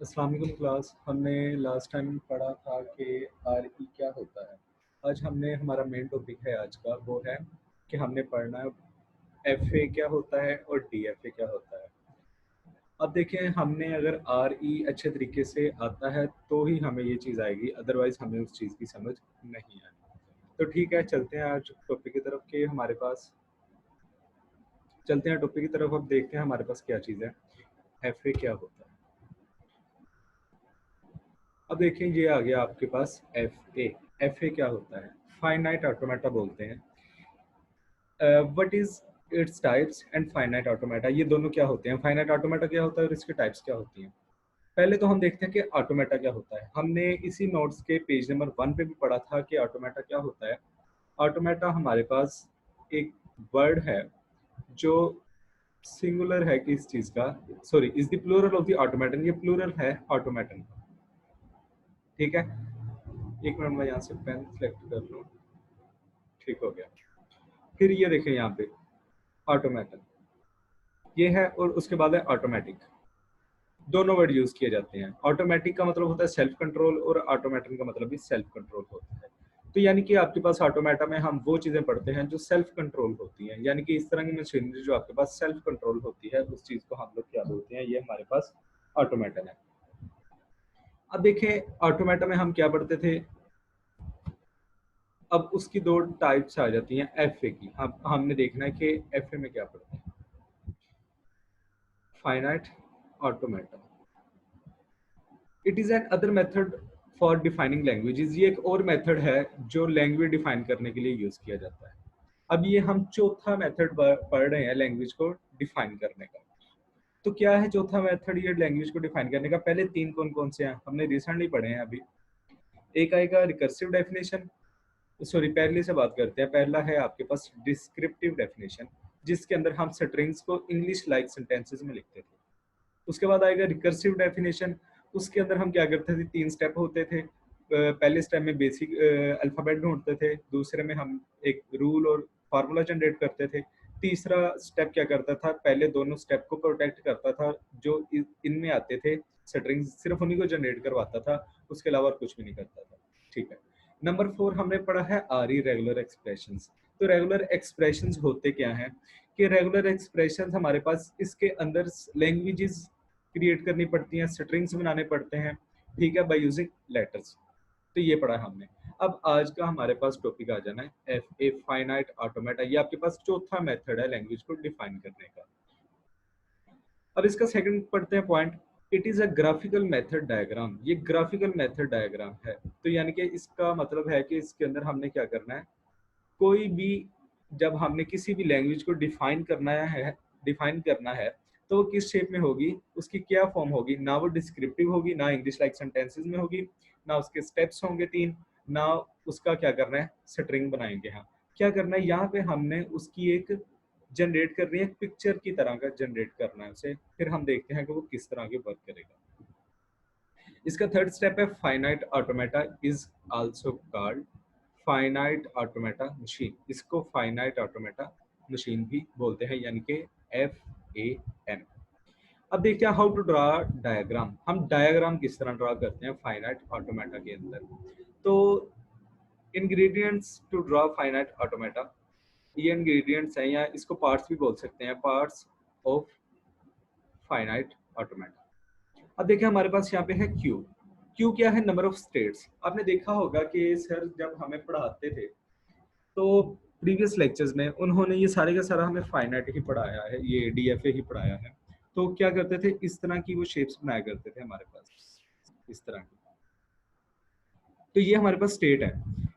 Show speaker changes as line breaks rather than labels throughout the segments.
अस्सलाम वालेकुम क्लास। हमने लास्ट टाइम पढ़ा था कि आरई क्या होता है। आज हमने हमारा मेन टॉपिक है आज का, वो है कि हमने पढ़ना है एफए क्या होता है और डीएफए क्या होता है। अब देखें, हमने अगर आरई अच्छे तरीके से आता है तो ही हमें ये चीज़ आएगी, अदरवाइज हमें उस चीज़ की समझ नहीं आएगी। तो ठीक है, चलते हैं आज टॉपिक की तरफ कि हमारे पास चलते हैं टॉपिक की तरफ। अब देखते हैं हमारे पास क्या चीज़ है, एफए क्या होता है। अब देखें, ये आ गया आपके पास एफ ए क्या होता है। फाइनाइट ऑटोमेटा बोलते हैं। What is its types and finite automata, ये दोनों क्या होते हैं। फाइनाइट ऑटोमेटा क्या होता है और इसके टाइप्स क्या होती हैं। पहले तो हम देखते हैं कि ऑटोमेटा क्या होता है। हमने इसी नोट्स के पेज नंबर 1 पे भी पढ़ा था कि ऑटोमेटा क्या होता है। ऑटोमेटा हमारे पास एक वर्ड है जो सिंगुलर है किस चीज का, sorry, is the plural of the automaton, ये प्लूरल है ऑटोमेटन का। ठीक है, एक मिनट में यहाँ से पेन सेलेक्ट कर लूँ। ठीक हो गया। फिर ये देखें यहाँ पे ऑटोमेटन ये है, और उसके बाद है ऑटोमेटिक। दोनों वर्ड यूज किए जाते हैं। ऑटोमेटिक का मतलब होता है सेल्फ कंट्रोल और ऑटोमेटन का मतलब भी सेल्फ कंट्रोल होता है। तो यानी कि आपके पास ऑटोमेटा में हम वो चीजें पढ़ते हैं जो सेल्फ कंट्रोल होती हैं, यानी कि इस तरह की मशीनरी जो आपके पास सेल्फ कंट्रोल होती है, उस चीज को हम लोग क्या बोलते हैं, ये हमारे पास ऑटोमेटन है। अब देखें, ऑटोमेटा में हम क्या पढ़ते थे। अब उसकी दो टाइप्स आ जाती हैं एफ ए की। अब हमने देखना है कि एफ ए में क्या पढ़ते हैं। Finite automata, it is an other method for defining languages, ये एक और मेथड है जो लैंग्वेज डिफाइन करने के लिए यूज किया जाता है। अब ये हम चौथा मेथड पढ़ रहे हैं लैंग्वेज को डिफाइन करने का। तो क्या है चौथा मेथड ये लैंग्वेज को डिफाइन करने का। पहले तीन कौन कौन से हैं, हमने रिसेंटली पढ़े हैं अभी। एक आएगा रिकर्सिव डेफिनेशन, सॉरी पहले से बात करते हैं। पहला है आपके पास डिस्क्रिप्टिव डेफिनेशन, जिसके अंदर हम स्ट्रिंग्स को इंग्लिश लाइक सेंटेंसेस में लिखते थे। उसके बाद आएगा रिकर्सिव डेफिनेशन, उसके अंदर हम क्या करते थे, तीन स्टेप होते थे। पहले स्टेप में बेसिक अल्फाबेट ढूंढते थे, दूसरे में हम एक रूल और फार्मूला जनरेट करते थे, तीसरा स्टेप क्या करता था, पहले दोनों स्टेप को प्रोटेक्ट करता था, जो इनमें आते थे स्ट्रिंग्स सिर्फ उन्हीं को जनरेट करवाता था, उसके अलावा कुछ भी नहीं करता था। ठीक है। नंबर 4 हमने पढ़ा है आर ई रेगुलर एक्सप्रेशंस। तो रेगुलर एक्सप्रेशंस होते क्या हैं कि रेगुलर एक्सप्रेशंस हमारे पास इसके अंदर लैंग्वेजेस क्रिएट करनी पड़ती हैं, स्ट्रिंग्स बनाने पड़ते हैं, ठीक है, बाय यूजिंग लेटर्स। तो ये पढ़ा हमने। अब आज का हमारे पास टॉपिक आ जाना है एफ ए फाइनाइट ऑटोमेटा। ये आपके पास चौथा मेथड है लैंग्वेज को डिफाइन करने का। अब इसका सेकंड पढ़ते हैं point, it is a graphical method diagram. ये ग्राफिकल मेथड डायग्राम है, तो यानी कि इसका मतलब है कि इसके अंदर हमने क्या करना है, कोई भी जब हमने किसी भी लैंग्वेज को डिफाइन करना है तो वो किस शेप में होगी, उसकी क्या फॉर्म होगी। ना वो डिस्क्रिप्टिव होगी, ना इंग्लिश लाइक सेंटेंसेस में होगी, ना उसके स्टेप्स होंगे तीन, ना उसका क्या करना है, स्ट्रिंग बनाएंगे। हाँ, क्या करना है यहाँ पे हमने उसकी एक जनरेट करनी है, पिक्चर की तरह का जनरेट करना है उसे। फिर हम देखते हैं कि वो किस तरह के वर्क करेगा। इसका थर्ड स्टेप है finite automata is also called finite automata machine. इसको फाइनाइट ऑटोमेटा मशीन भी बोलते हैं, यानी कि FAM। अब देखते हैं हाउ टू ड्रा डायग्राम। हम डायग्राम किस तरह ड्रा करते हैं फाइनाइट ऑटोमेटा के अंदर। तो ingredients to draw finite automata, ये इंग्रेडिएंट्स हैं, या इसको पार्ट्स भी बोल सकते हैं, पार्ट्स ऑफ फाइनाइट ऑटोमेटा। अब देखिए हमारे पास यहाँ पे है क्यू। क्यू क्या है, नंबर ऑफ स्टेट्स। आपने देखा होगा कि सर जब हमें पढ़ाते थे तो प्रीवियस लेक्चर्स में उन्होंने ये सारे का सारा हमें फाइनाइट ही पढ़ाया है, ये डीएफए ही पढ़ाया है। तो क्या करते थे, इस तरह की वो शेप्स बनाया करते थे हमारे पास, इस तरह की। तो ये हमारे पास स्टेट है,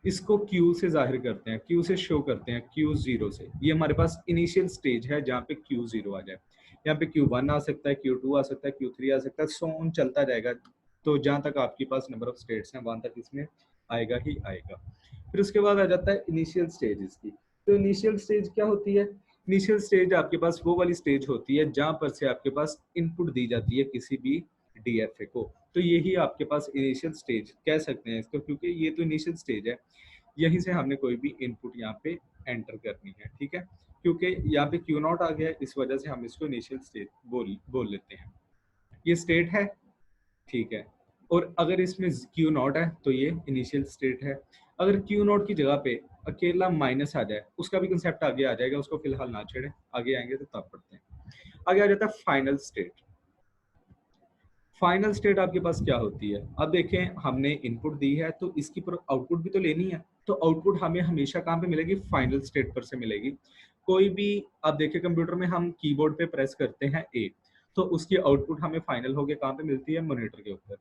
इसको क्यू से जाहिर करते हैं, क्यू से शो करते हैं, क्यू जीरो से। ये हमारे पास इनिशियल स्टेज है जहाँ पे क्यू जीरो आ जाए। यहाँ पे क्यू वन आ सकता है, क्यू टू आ सकता है, क्यू थ्री आ सकता है, सो ऑन चलता जाएगा। तो जहाँ तक आपके पास नंबर ऑफ स्टेट्स हैं वहां तक इसमें आएगा ही आएगा। फिर उसके बाद आ जाता है इनिशियल स्टेज इसकी। तो इनिशियल स्टेज क्या होती है, इनिशियल स्टेज आपके पास वो वाली स्टेज होती है जहाँ पर से आपके पास इनपुट दी जाती है किसी भी डीएफए को। तो यही आपके पास इनिशियल स्टेज कह सकते हैं इसको, क्योंकि ये तो इनिशियल स्टेज है, यहीं से हमने कोई भी इनपुट यहाँ पे एंटर करनी है। ठीक है, क्योंकि यहाँ पे क्यू नॉट आ गया, इस वजह से हम इसको इनिशियल स्टेज बोल लेते हैं। ये स्टेट है। ठीक है। और अगर इसमें क्यू नॉट है तो ये इनिशियल स्टेट है। अगर क्यू नॉट की जगह पे अकेला माइनस आ जाए, उसका भी कंसेप्ट आगे आ जाएगा, उसको फिलहाल ना छेड़े, आगे आएंगे तो तब पढ़ते हैं। आगे आ जाता है फाइनल स्टेट। फाइनल स्टेट आपके पास क्या होती है? अब देखें, हमने इनपुट दी है तो इसकी पर आउटपुट भी तो लेनी है। तो आउटपुट हमें हमेशा कहाँ पे मिलेगी? फाइनल स्टेट पर से मिलेगी। कोई भी, आप देखिए कंप्यूटर में हम कीबोर्ड पे प्रेस करते हैं ए, तो उसकी आउटपुट हमें फाइनल होके कहाँ पे मिलती है? मॉनिटर के ऊपर।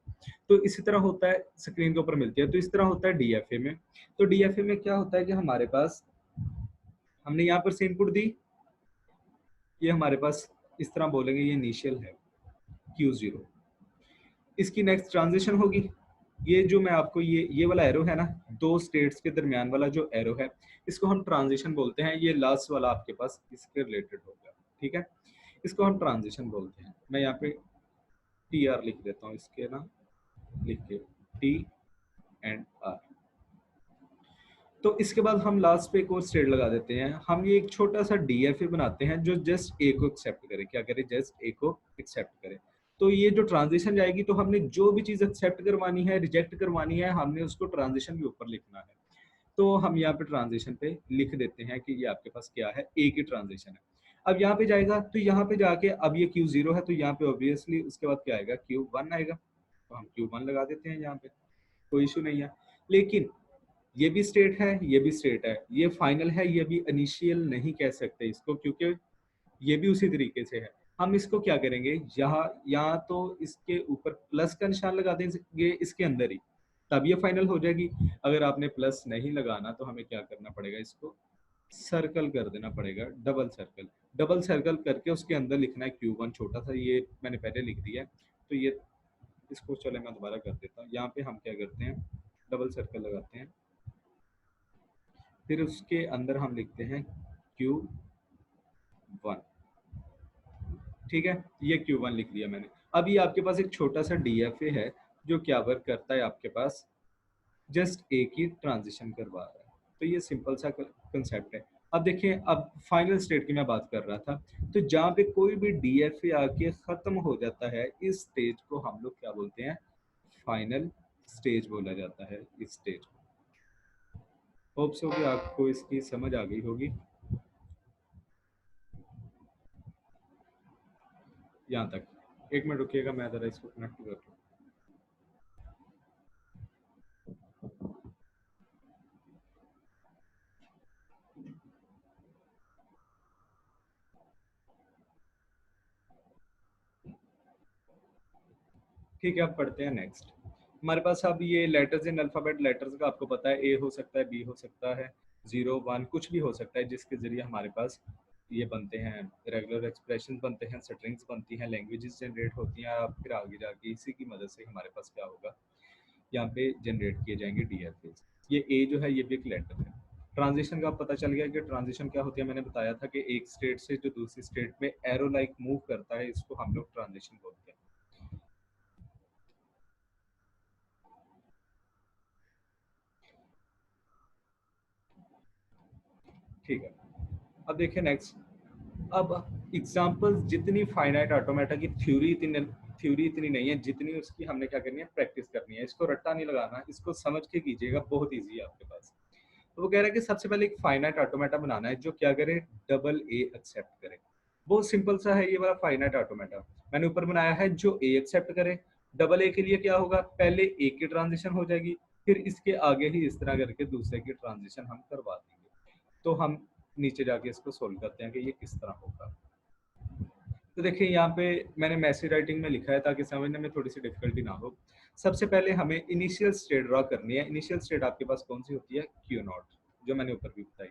तो इसी तरह होता है, स्क्रीन के ऊपर मिलती है। तो इस तरह होता है डीएफए में। तो डीएफए में क्या होता है कि हमारे पास, हमने यहाँ पर से इनपुट दी, ये हमारे पास इस तरह बोलेंगे ये इनिशियल है, Q0। इसकी नेक्स्ट ट्रांजिशन होगी। ये जो मैं आपको ये वाला एरो है ना, दो स्टेट्स के दरमियान वाला जो एरो है, इसको हम ट्रांजिशन बोलते हैं। ये लास्ट वाला आपके पास इसके रिलेटेड होगा, ठीक है। इसको हम ट्रांजिशन बोलते हैं। मैं यहाँ पे टी आर लिख देता हूँ, इसके ना लिख के टी एंड आर। तो इसके बाद हम लास्ट पे एक और स्टेट लगा देते हैं। हम ये एक छोटा सा डीएफए बनाते हैं जो जस्ट ए को एक्सेप्ट करे। क्या करे? जस्ट ए को एक्सेप्ट करे। तो ये जो ट्रांजिशन जाएगी, तो हमने जो भी चीज एक्सेप्ट करवानी है, रिजेक्ट करवानी है, हमने उसको ट्रांजिशन के ऊपर लिखना है। तो हम यहाँ पे ट्रांजिशन पे लिख देते हैं कि ये आपके पास क्या है? ए की ट्रांजिशन है। अब यहाँ पे जाएगा तो यहाँ पे जाके, अब ये Q0 है तो यहाँ पे ऑब्वियसली उसके बाद क्या आएगा? Q1 आएगा। तो हम Q1 लगा देते हैं यहाँ पे, कोई इशू नहीं है। लेकिन ये भी स्टेट है, ये भी स्टेट है, ये फाइनल है, ये भी इनिशियल नहीं कह सकते इसको, क्योंकि ये भी उसी तरीके से है। हम इसको क्या करेंगे, यहाँ यहाँ तो इसके ऊपर प्लस का निशान लगा देंगे इसके अंदर ही, तब ये फाइनल हो जाएगी। अगर आपने प्लस नहीं लगाना तो हमें क्या करना पड़ेगा? इसको सर्कल कर देना पड़ेगा, डबल सर्कल। डबल सर्कल करके उसके अंदर लिखना है Q1 छोटा सा, ये मैंने पहले लिख दिया है। तो ये, इसको चले मैं दोबारा कर देता हूँ। यहाँ पे हम क्या करते हैं? डबल सर्कल लगाते हैं, फिर उसके अंदर हम लिखते हैं Q1। ठीक है, ये Q1 लिख दिया मैंने। अब ये आपके पास एक छोटा सा डीएफए है जो क्या वर्क करता है आपके पास? जस्ट एक ही ट्रांजिशन करवा रहा है। तो ये सिंपल सा कंसेप्ट है। अब देखिए, अब फाइनल स्टेट की मैं बात कर रहा था। तो जहाँ पे कोई भी डीएफए आके खत्म हो जाता है, इस स्टेज को हम लोग क्या बोलते हैं? फाइनल स्टेज बोला जाता है इस स्टेज को। होप सो कि आपको इसकी समझ आ गई होगी यहाँ तक। एक मिनट रुकिएगा, मैं जरा इसको कनेक्ट कर लूँ। ठीक है, अब पढ़ते हैं नेक्स्ट। हमारे पास अब ये लेटर्स इन अल्फाबेट, लेटर्स का आपको पता है, ए हो सकता है, बी हो सकता है, 0 1 कुछ भी हो सकता है, जिसके जरिए हमारे पास ये बनते हैं, रेगुलर एक्सप्रेशन बनते हैं, स्ट्रिंग्स बनती हैं, लैंग्वेजेस जनरेट होती हैं। अब फिर आगे जाके इसी की मदद से हमारे पास क्या होगा? यहाँ पे जनरेट किए जाएंगे डीएफएस। ये ए जो है ये भी एक लेटर है। ट्रांजिशन का पता चल गया कि ट्रांजिशन क्या होती है। मैंने बताया था कि एक स्टेट से जो दूसरी स्टेट में एरो लाइक मूव करता है, इसको हम लोग ट्रांजिशन बोलते हैं। ठीक है, अब देखिए नेक्स्ट। अब एग्जांपल्स जितनी फाइनाइट ऑटोमेटा की थ्योरी इतनी नहीं है जितनी उसकी हमने क्या करनी है? प्रैक्टिस करनी है। इसको रट्टा नहीं लगाना, इसको समझ के कीजिएगा, बहुत इजी है आपके पास। तो वो कह रहा है कि सबसे पहले एक फाइनाइट ऑटोमेटा बनाना है जो क्या करे? डबल ए एक्सेप्ट करे। बहुत सिंपल सा है ये वाला फाइनाइट ऑटोमेटा। मैंने ऊपर बनाया है जो ए एक्सेप्ट करे। डबल ए के लिए क्या होगा? पहले ए की ट्रांजिशन हो जाएगी, फिर इसके आगे ही इस तरह करके दूसरे की ट्रांजिशन हम करवा देंगे। तो हम नीचे जाके इसको सोल्व करते हैं कि ये किस तरह होगा। तो देखिए, यहाँ पे मैंने मैसेज राइटिंग में लिखा है ताकि समझने में थोड़ी सी डिफिकल्टी ना हो। सबसे पहले हमें इनिशियल स्टेट ड्रॉ करनी है। इनिशियल स्टेट आपके पास कौन सी होती है? क्यू नॉट, जो मैंने ऊपर भी बताई।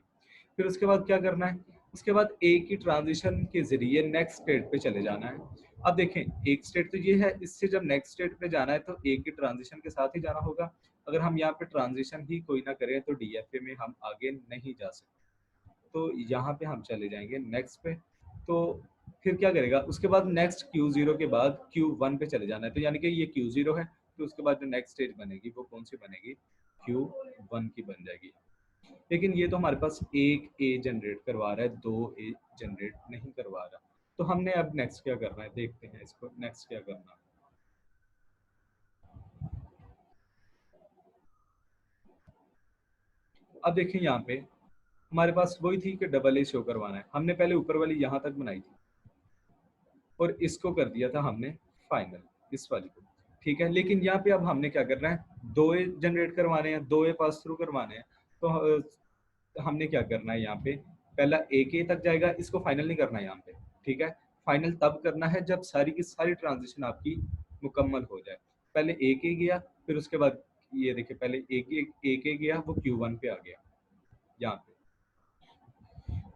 फिर उसके बाद क्या करना है? उसके बाद ए की ट्रांजिशन के जरिए नेक्स्ट स्टेट पे चले जाना है। अब देखें, एक स्टेट तो ये है, इससे जब नेक्स्ट स्टेट पे जाना है तो ए की ट्रांजिशन के साथ ही जाना होगा। अगर हम यहाँ पे ट्रांजिशन ही कोई ना करें तो डीएफए में हम आगे नहीं जा सकते। तो यहाँ पे हम चले जाएंगे नेक्स्ट पे। तो फिर क्या करेगा? उसके बाद नेक्स्ट Q0 के बाद Q1 पे चले जाना है। तो यानी कि ये Q0 है, तो उसके बाद जो नेक्स्ट स्टेज बनेगी वो कौन सी बनेगी? Q1 की बन जाएगी। लेकिन ये तो हमारे पास एक ए जनरेट करवा रहा है, दो ए जनरेट नहीं करवा रहा। तो हमने अब नेक्स्ट क्या करना है? देखते हैं इसको नेक्स्ट क्या करना है। अब देखें यहाँ पे हमारे पास वही थी कि डबल ए शो करवाना है, हमने पहले ऊपर वाली यहाँ तक बनाई थी और इसको कर दिया था हमने फाइनल, इस वाली को, ठीक है। लेकिन यहाँ पे अब हमने क्या करना है, दो ए जनरेट करवाने हैं, दो ए पास थ्रू करवाने हैं। तो हमने क्या करना है, यहाँ पे पहला एक ए तक जाएगा, इसको फाइनल नहीं करना है यहाँ पे, ठीक है। फाइनल तब करना है जब सारी की सारी ट्रांजिशन आपकी मुकम्मल हो जाए। पहले एक ए गया, फिर उसके बाद ये देखिए पहले एक ए गया, वो Q1 पे आ गया यहाँ पे,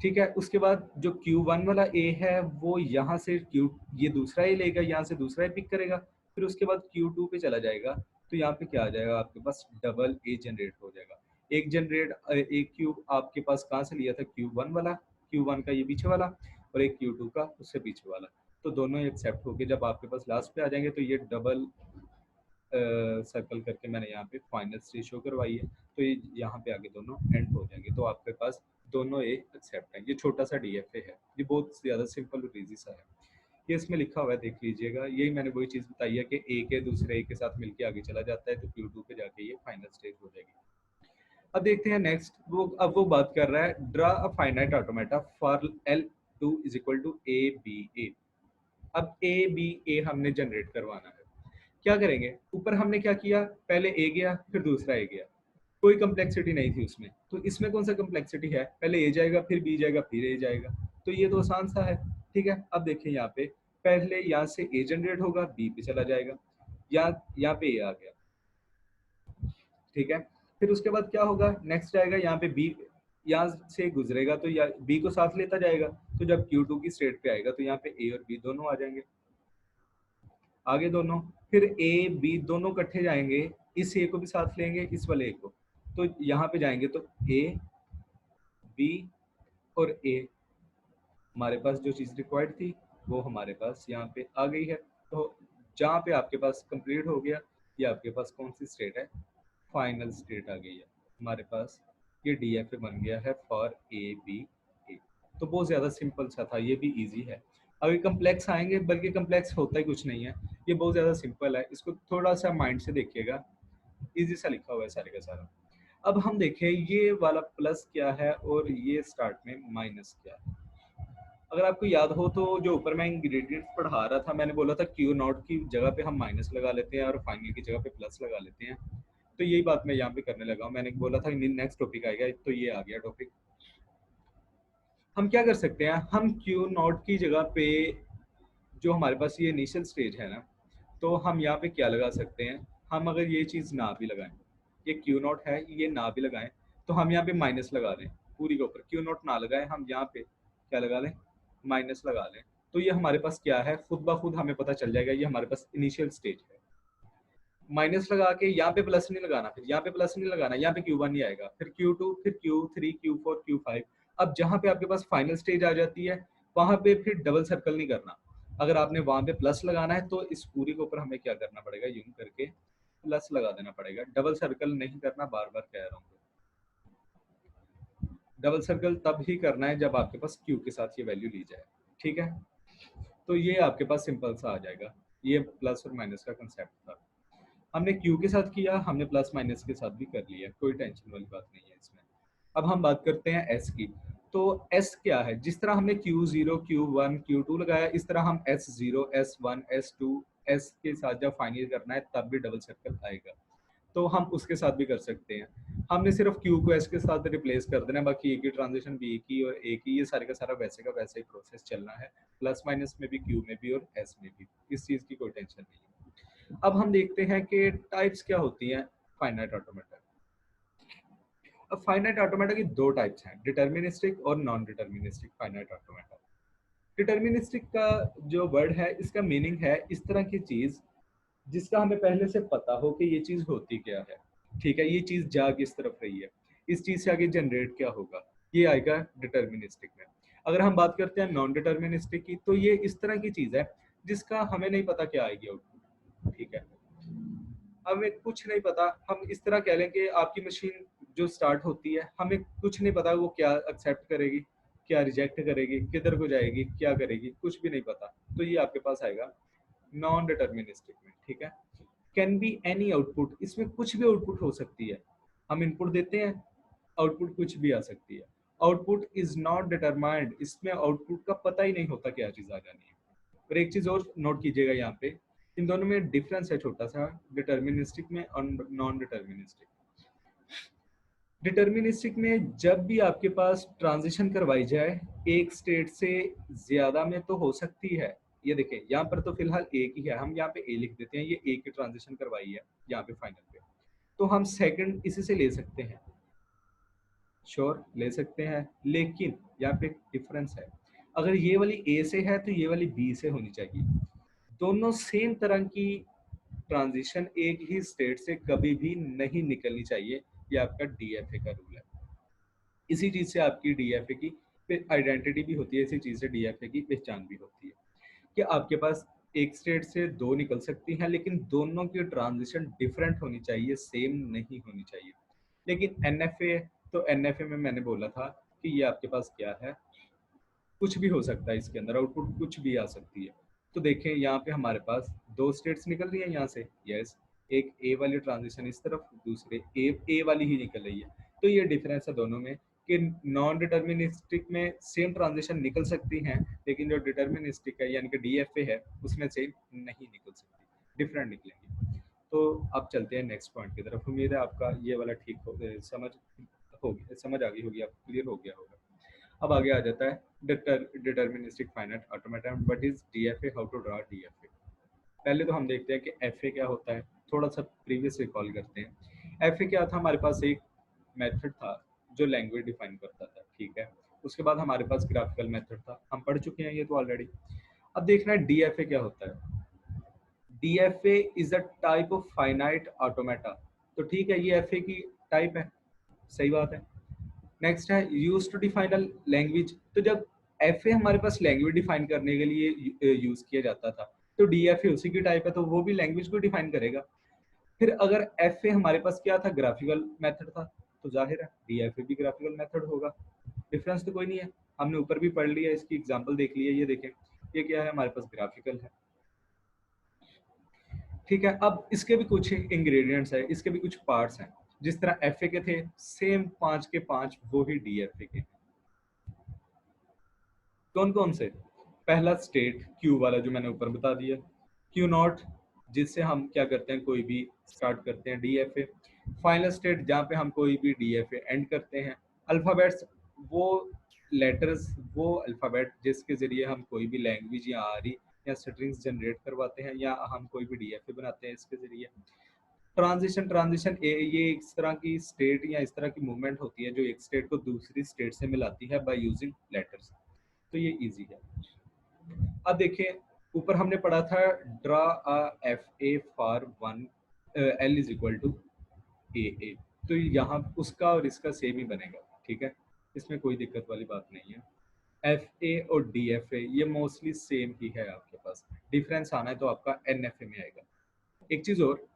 ठीक है। उसके बाद जो Q1 वाला ए है वो यहाँ से ये दूसरा ए लेगा, यहाँ से दूसरा ए पिक करेगा, फिर उसके बाद Q2 पे चला जाएगा। तो यहाँ पे क्या आ जाएगा, आपके पास डबल ए जनरेट हो जाएगा। एक क्यूब आपके पास कहाँ से लिया था, Q1 वाला, Q1 का ये पीछे वाला, और एक Q2 का उससे पीछे वाला। तो दोनों एक्सेप्ट होके जब आपके पास लास्ट पे आ जाएंगे तो ये डबल सर्कल करके मैंने यहाँ पे फाइनल स्टेज शो करवाई है, तो ये यहाँ पे आगे दोनों एंड हो जाएंगे। तो आपके पास दोनों ए एक्सेप्ट है। ये छोटा सा DFA है, ये बहुत ज़्यादा सिंपल और ईजी सा है। ये इसमें लिखा हुआ है, देख लीजिएगा। यही मैंने वही चीज़ बताई है कि ए के दूसरे ए के साथ मिलके आगे चला जाता है, तो Q2 पे जाके ये फाइनल स्टेज हो जाएगी। अब देखते हैं नेक्स्ट, वो बात कर रहा है, draw a finite automata for L2 is equal to ABA। अब ABA हमने जनरेट करवाना है। क्या करेंगे, ऊपर हमने क्या किया, पहले ए गया फिर दूसरा ए गया, कोई कम्प्लेक्सिटी नहीं थी उसमें। तो इसमें कौन सा कम्प्लेक्सिटी है, पहले ए जाएगा फिर बी जाएगा फिर ए जाएगा, तो ये तो आसान सा है, ठीक है। अब देखिए यहाँ पे पहले यहाँ से ए जनरेट होगा, बी पे चला जाएगा, यहाँ पे ए आ गया, ठीक है। फिर उसके बाद क्या होगा, नेक्स्ट आएगा यहाँ पे बी, यहाँ से गुजरेगा तो या बी को साथ लेता जाएगा, तो जब Q2 की स्टेट पे आएगा तो यहाँ पे ए और बी दोनों आ जाएंगे आगे दोनों। फिर ए बी दोनों इकट्ठे जाएंगे, इस ए को भी साथ लेंगे, इस वाले ए को, तो यहाँ पे जाएंगे तो ए बी और ए, हमारे पास जो चीज़ रिक्वायर्ड थी वो हमारे पास यहाँ पे आ गई है। तो जहाँ पे आपके पास कंप्लीट हो गया, ये आपके पास कौन सी स्टेट है, फाइनल स्टेट आ गई है हमारे पास। ये DFA बन गया है फॉर ABA। तो बहुत ज़्यादा सिंपल सा था, ये भी इजी है। अभी कम्प्लेक्स आएंगे, बल्कि कम्प्लेक्स होता ही कुछ नहीं है, ये बहुत ज़्यादा सिंपल है। इसको थोड़ा सा माइंड से देखिएगा, इजी सा लिखा हुआ है सारे का सारा। अब हम देखें ये वाला प्लस क्या है और ये स्टार्ट में माइनस क्या है। अगर आपको याद हो तो जो ऊपर मैं इंग्रेडिएंट्स पढ़ा रहा था, मैंने बोला था Q0 की जगह पे हम माइनस लगा लेते हैं और फाइनल की जगह पे प्लस लगा लेते हैं। तो यही बात मैं यहाँ पे करने लगा हूँ। मैंने बोला था नेक्स्ट टॉपिक आएगा, तो ये आ गया टॉपिक। हम क्या कर सकते हैं, हम Q0 की जगह पे जो हमारे पास ये इनिशियल स्टेज है ना, तो हम यहाँ पे क्या लगा सकते हैं, हम अगर ये चीज़ ना भी लगाएं, ये Q0 है ये ना भी लगाएं, तो हम यहाँ पे माइनस लगा लें पूरी के ऊपर। Q0 ना लगाएं, हम यहाँ पे क्या लगा लें, माइनस लगा लें, तो ये हमारे पास क्या है, खुद ब खुद हमें पता चल जाएगा ये हमारे पास इनिशियल स्टेज है। माइनस लगा के यहाँ पे प्लस नहीं लगाना, फिर यहाँ पे प्लस नहीं लगाना, यहाँ पे Q1 नहीं आएगा, फिर Q2, फिर Q3, Q4, Q5। अब जहाँ पे आपके पास फाइनल स्टेज आ जाती है, वहां पे फिर डबल सर्कल नहीं करना। अगर आपने वहां पे प्लस लगाना है तो इस पूरी के ऊपर हमें क्या करना पड़ेगा, यूं करके प्लस लगा देना पड़ेगा। डबल सर्कल नहीं करना, बार बार कह रहा हूँ। डबल सर्कल तब ही करना है जब आपके पास Q के साथ ये वैल्यू ली जाए, ठीक है। तो ये आपके पास सिंपल सा आ जाएगा। ये प्लस और माइनस का कंसेप्ट था, हमने Q के साथ किया, हमने प्लस माइनस के साथ भी कर लिया, कोई टेंशन वाली बात नहीं है इसमें। अब हम बात करते हैं S की। तो S क्या है, जिस तरह हमने Q0, Q1, Q2 लगाया, इस तरह हम S0, S1, S2, S के साथ जब फाइनल करना है तब भी डबल सर्कल आएगा, तो हम उसके साथ भी कर सकते हैं। हमने सिर्फ Q को S के साथ रिप्लेस कर देना है, बाकी A की ट्रांजिशन B की और A की, ये सारे का सारा वैसे का वैसे ही प्रोसेस चलना है, प्लस माइनस में भी, Q में भी और S में भी। इस चीज़ की कोई टेंशन नहीं है। अब हम देखते हैं कि टाइप्स क्या होती हैं फाइनाइट ऑटोमेटा। अब फाइनाइट ऑटोमेटा की दो टाइप्स हैं, डिटर्मिनिस्टिक और non deterministic finite automata. Deterministic का जो वर्ड है, इसका मीनिंग है इस तरह की चीज जिसका हमें पहले से पता हो कि ये चीज होती क्या है, ठीक है, ये चीज जा किस तरफ रही है, इस चीज से आगे जनरेट क्या होगा, ये आएगा डिटर्मिनिस्टिक में। अगर हम बात करते हैं नॉन डिटर्मिनिस्टिक की, तो ये इस तरह की चीज है जिसका हमें नहीं पता क्या आएगी आउटपुट, ठीक है। हमें कुछ नहीं पता, हम इस तरह कह लें कि आपकी मशीन जो स्टार्ट होती है, हमें कुछ नहीं पता वो क्या एक्सेप्ट करेगी, क्या रिजेक्ट करेगी, किधर को जाएगी, क्या करेगी, कुछ भी नहीं पता। तो ये आपके पास आएगा नॉन डिटर्मिनिस्टिक में, ठीक है। कैन बी एनी आउटपुट, इसमें कुछ भी आउटपुट हो सकती है। हम इनपुट देते हैं, आउटपुट कुछ भी आ सकती है। आउटपुट इज नॉट डिटरमाइंड, इसमें आउटपुट का पता ही नहीं होता क्या चीज आ जानी है। और एक चीज और नोट कीजिएगा यहाँ पे, इन दोनों में डिफरेंस है छोटा सा, डिटर्मिनिस्टिक में और नॉन डिटर्मिनिस्टिक। डिटर्मिनिस्टिक में जब भी आपके पास ट्रांजिशन करवाई जाए एक स्टेट से ज्यादा में तो हो सकती है, ये देखें यहाँ पर तो फिलहाल एक ही है, हम यहाँ पे ए लिख देते हैं, ये ए की ट्रांजिशन करवाई है यहाँ पे फाइनल पे, तो हम सेकंड इसी से ले सकते हैं, श्योर ले सकते हैं। लेकिन यहाँ पे डिफरेंस है, अगर ये वाली ए से है तो ये वाली बी से होनी चाहिए। दोनों सेम तरह की ट्रांजिशन एक ही स्टेट से कभी भी नहीं निकलनी चाहिए, ये आपका डीएफए का रूल है। इसी चीज से आपकी डीएफए की आइडेंटिटी भी होती है, इसी चीज से डीएफए की पहचान भी होती है कि आपके पास एक स्टेट से दो निकल सकती हैं, लेकिन दोनों की ट्रांजिशन डिफरेंट होनी चाहिए, सेम नहीं होनी चाहिए। लेकिन एनएफए, तो एनएफए में मैंने बोला था कि ये आपके पास क्या है, कुछ भी हो सकता है, इसके अंदर आउटपुट कुछ भी आ सकती है। तो देखें यहाँ पे हमारे पास दो स्टेट्स निकल रही है यहाँ से, यस, एक ए वाली ट्रांजिशन इस तरफ, दूसरे ए वाली ही निकल रही है। तो ये डिफरेंस है दोनों में कि नॉन डिटर्मिनिस्टिक में सेम ट्रांजिशन निकल सकती हैं, लेकिन जो डिटर्मिनिस्टिक है यानी कि डीएफए है उसमें सेम नहीं निकल सकती, डिफरेंट निकलेंगी। तो अब चलते हैं नेक्स्ट पॉइंट की तरफ। उम्मीद है आपका ये वाला ठीक हो, समझ आ गई होगी, आप क्लियर हो गया होगा। अब आगे आ जाता है deterministic finite automaton, what is DFA, how to draw DFA. पहले तो हम देखते हैं कि एफए क्या होता है, थोड़ा सा प्रीवियस रिकॉल करते हैं। एफए क्या था, हमारे पास एक मेथड था जो लैंग्वेज डिफाइन करता था, ठीक है। उसके बाद हमारे पास ग्राफिकल मेथड था, हम पढ़ चुके हैं ये तो ऑलरेडी। अब देखना है डीएफए क्या होता है। DFA is a type of finite automata, तो ठीक है ये एफए की टाइप है, सही बात है। नेक्स्ट है use to define a language, तो जब एफ ए हमारे पास लैंग्वेज डिफाइन करने के लिए यूज किया जाता था, तो डी एफ ए उसी की टाइप है, तो वो भी लैंग्वेज को डिफाइन करेगा। फिर अगर एफ ए हमारे पास क्या था, ग्राफिकल मेथड था, तो जाहिर है डी एफ ए भी ग्राफिकल मेथड होगा। डिफरेंस तो कोई नहीं है, हमने ऊपर भी पढ़ लिया, इसकी एग्जाम्पल देख लिया, ये देखें ये क्या है, हमारे पास ग्राफिकल है, ठीक है। अब इसके भी कुछ इंग्रेडिएंट्स है, इसके भी कुछ पार्ट्स हैं, जिस तरह एफ ए के थे सेम 5 के 5 वो ही डी एफ ए के। कौन कौन से, पहला स्टेट क्यू वाला जो मैंने ऊपर बता दिया, क्यू नॉट, जिससे हम क्या करते हैं कोई भी स्टार्ट करते हैं डीएफए। फाइनल स्टेट जहाँ पे हम कोई भी डीएफए एंड करते हैं। अल्फाबेट्स, वो लेटर्स, वो अल्फाबेट जिसके जरिए हम कोई भी लैंग्वेज या आरी या स्ट्रिंग्स जनरेट करवाते हैं, या हम कोई भी डीएफए बनाते हैं इसके जरिए। ट्रांजिशन ये इस तरह की स्टेट या इस तरह की मूवमेंट होती है जो एक स्टेट को दूसरी स्टेट से मिलाती है बाय यूजिंग लेटर्स, तो ये इजी है। अब देखिए ऊपर हमने पढ़ा था draw a F A for one L is equal to A A, तो यहाँ उसका और इसका सेम ही बनेगा, ठीक है, इसमें कोई दिक्कत वाली बात नहीं है। एफ ए और डी एफ ए ये मोस्टली सेम ही है आपके पास, डिफरेंस आना है तो आपका एन एफ ए में आएगा। एक चीज और,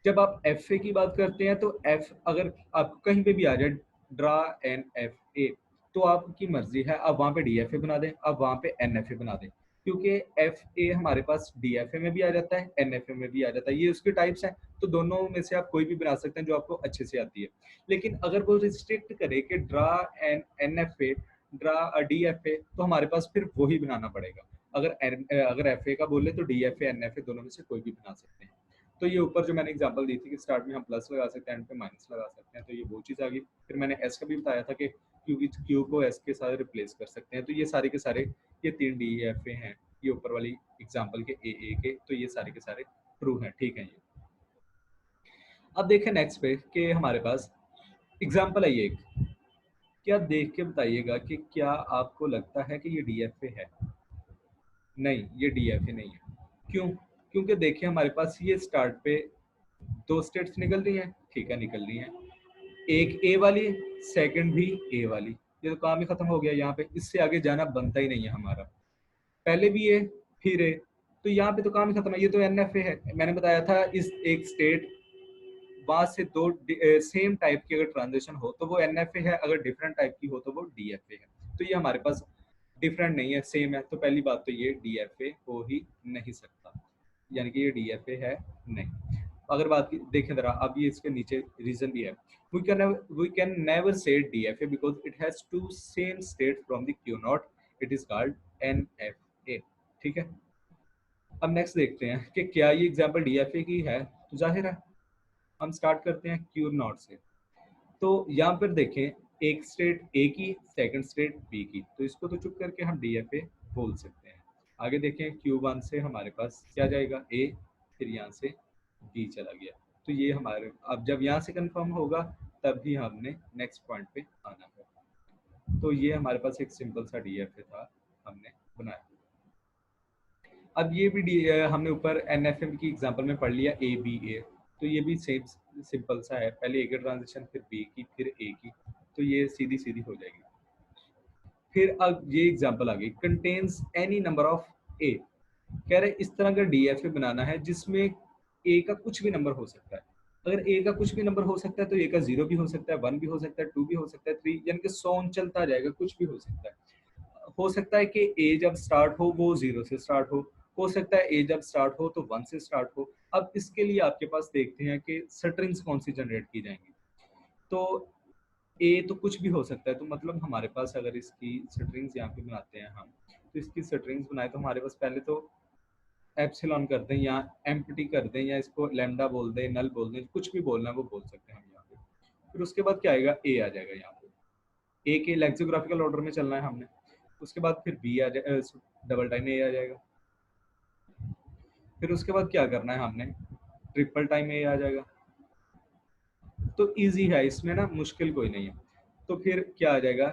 जब आप एफ ए की बात करते हैं तो एफ अगर आप कहीं पे भी आ जाए ड्रा एन एफ ए, तो आपकी मर्जी है, आप वहाँ पे डी एफ ए बना दें, आप वहाँ पे एन एफ ए बना दें, क्योंकि एफ ए हमारे पास डी एफ ए में भी आ जाता है, एन एफ ए में भी आ जाता है, ये उसके टाइप्स हैं। तो दोनों में से आप कोई भी बना सकते हैं जो आपको अच्छे से आती है। लेकिन अगर वो रिस्ट्रिक्ट करे कि draw an N F A, draw D F A, तो हमारे पास फिर वही बनाना पड़ेगा। अगर एफ ए का बोले तो D F A N F A दोनों में से कोई भी बना सकते हैं। तो ये ऊपर जो मैंने एग्जांपल दी थी कि स्टार्ट में हम प्लस लगा सकते हैं, एंड पे माइनस लगा सकते हैं, तो ये वो चीज़ आ गई। फिर मैंने एस का भी बताया था कि क्यू को एस के साथ रिप्लेस कर सकते हैं, तो ये सारे के सारे ये 3 डी एफ ए हैं, ये ऊपर वाली एग्जांपल के ए के, तो ये सारे के सारे ट्रू हैं, ठीक है। ये अब देखें नेक्स्ट पे कि हमारे पास एग्जांपल है ये एक, क्या देख के बताइएगा कि क्या आपको लगता है कि ये डी एफ ए है? नहीं, ये डी एफ ए नहीं है। क्यों? क्योंकि देखिए हमारे पास ये स्टार्ट पे दो स्टेट्स निकल रही हैं, ठीक है निकल रही हैं, एक ए वाली, सेकंड भी ए वाली, ये तो काम ही खत्म हो गया यहाँ पे, इससे आगे जाना बनता ही नहीं है हमारा। पहले भी ए फिर ए, तो यहाँ पे तो काम ही खत्म है, ये तो एन एफ ए है। मैंने बताया था इस एक स्टेट वहां से दो सेम टाइप की अगर ट्रांजेक्शन हो तो वो एन एफ ए है, अगर डिफरेंट टाइप की हो तो वो डी एफ ए है। तो ये हमारे पास डिफरेंट नहीं है, सेम है, तो पहली बात तो ये डी एफ ए हो ही नहीं सकता, यानी कि ये डी एफ ए है नहीं। अगर बात देखें जरा, अब ये इसके नीचे रीजन भी है, we can never say DFA because it has two same states from the Q naught, it is called NFA। ठीक है, अब नेक्स्ट देखते हैं कि क्या ये एग्जांपल DFA की है, तो जाहिर है हम स्टार्ट करते हैं Q नॉट से। तो यहाँ पर देखें, एक स्टेट ए की, सेकंड स्टेट बी की, तो इसको तो चुप करके हम DFA बोल सकते हैं। आगे देखें, Q1 से हमारे पास क्या जाएगा, ए, फिर यहाँ से बी चला गया, तो ये हमारे, अब जब यहाँ से कंफर्म होगा तभी हमने नेक्स्ट पॉइंट पे आना है। तो ये हमारे पास एक सिंपल सा DFA था, हमने बनाया। अब ये भी हमने ऊपर NFM की एग्जांपल में पढ़ लिया ABA, तो ये भी सेम सिंपल सा है, पहले ए की ट्रांजिशन, फिर बी की, फिर ए की, तो ये सीधी सीधी हो जाएगी। फिर अब ये एग्जांपल आ गई, कंटेन्स एनी नंबर ऑफ ए, कह रहे इस तरह का DFA बनाना है जिसमें ए का कुछ भी नंबर हो सकता है। अगर ए का कुछ भी नंबर हो सकता है तो ए का 0 भी हो सकता है, 1 भी हो सकता है, 2 भी हो सकता है, 3, यानी कि 100 चलता जाएगा, कुछ भी हो सकता है। हो सकता है कि ए जब स्टार्ट हो वो 0 से स्टार्ट हो सकता है ए जब स्टार्ट हो तो 1 से स्टार्ट हो। अब इसके लिए आपके पास देखते हैं कि स्ट्रिंग्स कौन सी जनरेट की जाएंगी। तो ए तो कुछ भी हो सकता है, तो मतलब हमारे पास अगर इसकी स्ट्रिंग्स यहाँ पे बनाते हैं हम, तो इसकी स्ट्रिंग्स बनाए तो हमारे पास पहले तो एप्सिलॉन कर दें या एम्प्टी कर दें या इसको लैम्डा बोल दें, नल बोल दें, कुछ भी बोलना है वो बोल सकते हैं हम यहाँ पे। फिर उसके बाद क्या आएगा, ए आ जाएगा यहाँ पे, ए के लेक्सियोग्राफिकल ऑर्डर में चलना है हमने। उसके बाद फिर बी आ जाए, डबल टाइम ए आ जाएगा। फिर उसके बाद क्या करना है हमने, ट्रिपल टाइम ए आ जाएगा। तो इजी है, इसमें ना मुश्किल कोई नहीं है। तो फिर क्या आ जाएगा,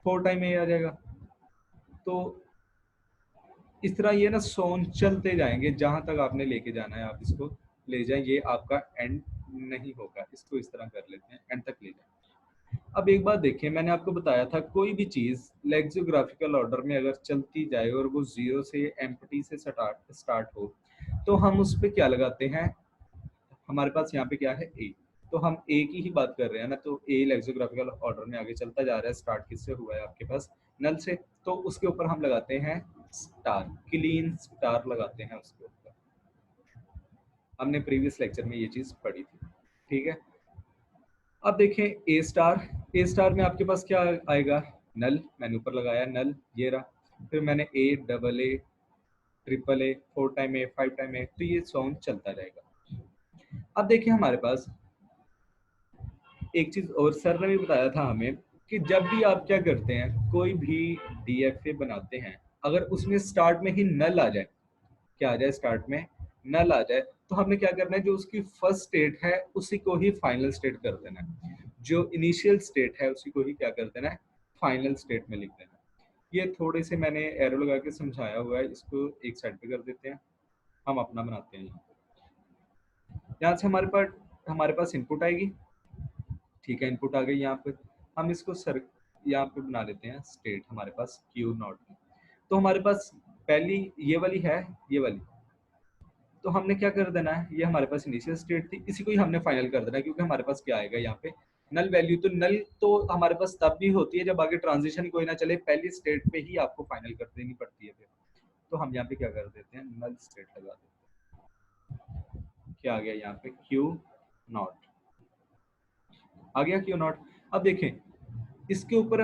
4 टाइम ए आ जाएगा। तो इस तरह ये ना सोन चलते जाएंगे, जहां तक आपने लेके जाना है आप इसको ले जाएं, ये आपका एंड नहीं होगा। इसको इस तरह कर लेते हैं, एंड तक ले जाएं। अब एक बात देखिए, मैंने आपको बताया था कोई भी चीज लेक्सियोग्राफिकल ऑर्डर में अगर चलती जाए और वो 0 से एम्प्टी से स्टार्ट हो, तो हम उस पर क्या लगाते हैं, हमारे पास यहाँ पे क्या है, ए, तो हम ए की ही बात कर रहे हैं ना, तो ए लेक्सियोग्राफिकल ऑर्डर में आगे चलता जा रहा है, स्टार्ट किससे हुआ है आपके पास, नल से, तो उसके ऊपर हम लगाते हैं स्टार, क्लीन स्टार लगाते हैं उसके ऊपर। हमने प्रीवियस लेक्चर में ये चीज पढ़ी थी, ठीक है। अब देखें ए स्टार, ए स्टार में आपके पास क्या आएगा, नल, मैंने ऊपर लगाया नल, ये रहा। फिर मैंने A, double A, triple A, 4 time A, 5 time A, तो ये सॉन्ग चलता रहेगा। अब देखिए हमारे पास एक चीज और सर ने भी बताया था हमें कि जब भी आप क्या करते हैं, कोई भी DFA बनाते हैं, अगर उसमें स्टार्ट में ही नल आ जाए, क्या आ जाए स्टार्ट में, नल आ जाए, तो हमने क्या करना है, जो उसकी फर्स्ट स्टेट है उसी को ही फाइनल स्टेट कर देना है। जो इनिशियल स्टेट है उसी को ही क्या कर देना है, फाइनल स्टेट में लिख देना है। ये थोड़े से मैंने एरो लगा के समझाया हुआ है, इसको एक साइड पे कर देते हैं, हम अपना बनाते हैं। यहाँ से हमारे पास इनपुट आएगी, ठीक है, इनपुट आ गई यहाँ पे। हम इसको सर यहाँ पे बना लेते हैं स्टेट हमारे पास Q नॉट की। तो हमारे पास पहली ये वाली है, ये वाली, तो हमने क्या कर देना है, ये हमारे पास इनिशियल स्टेट थी, इसी को ही हमने फाइनल कर देना है, क्योंकि हमारे पास क्या आएगा यहाँ पे, नल वैल्यू। तो नल तो हमारे पास तब भी होती है जब आगे ट्रांजिशन कोई ना चले, पहली स्टेट पे ही आपको फाइनल कर देनी पड़ती है फिर। तो हम यहाँ पे क्या कर देते हैं, नल स्टेट लगा देते हैं। क्या आ गया यहाँ पे, Q नॉट आ गया, Q नॉट। अब देखें इसके ऊपर,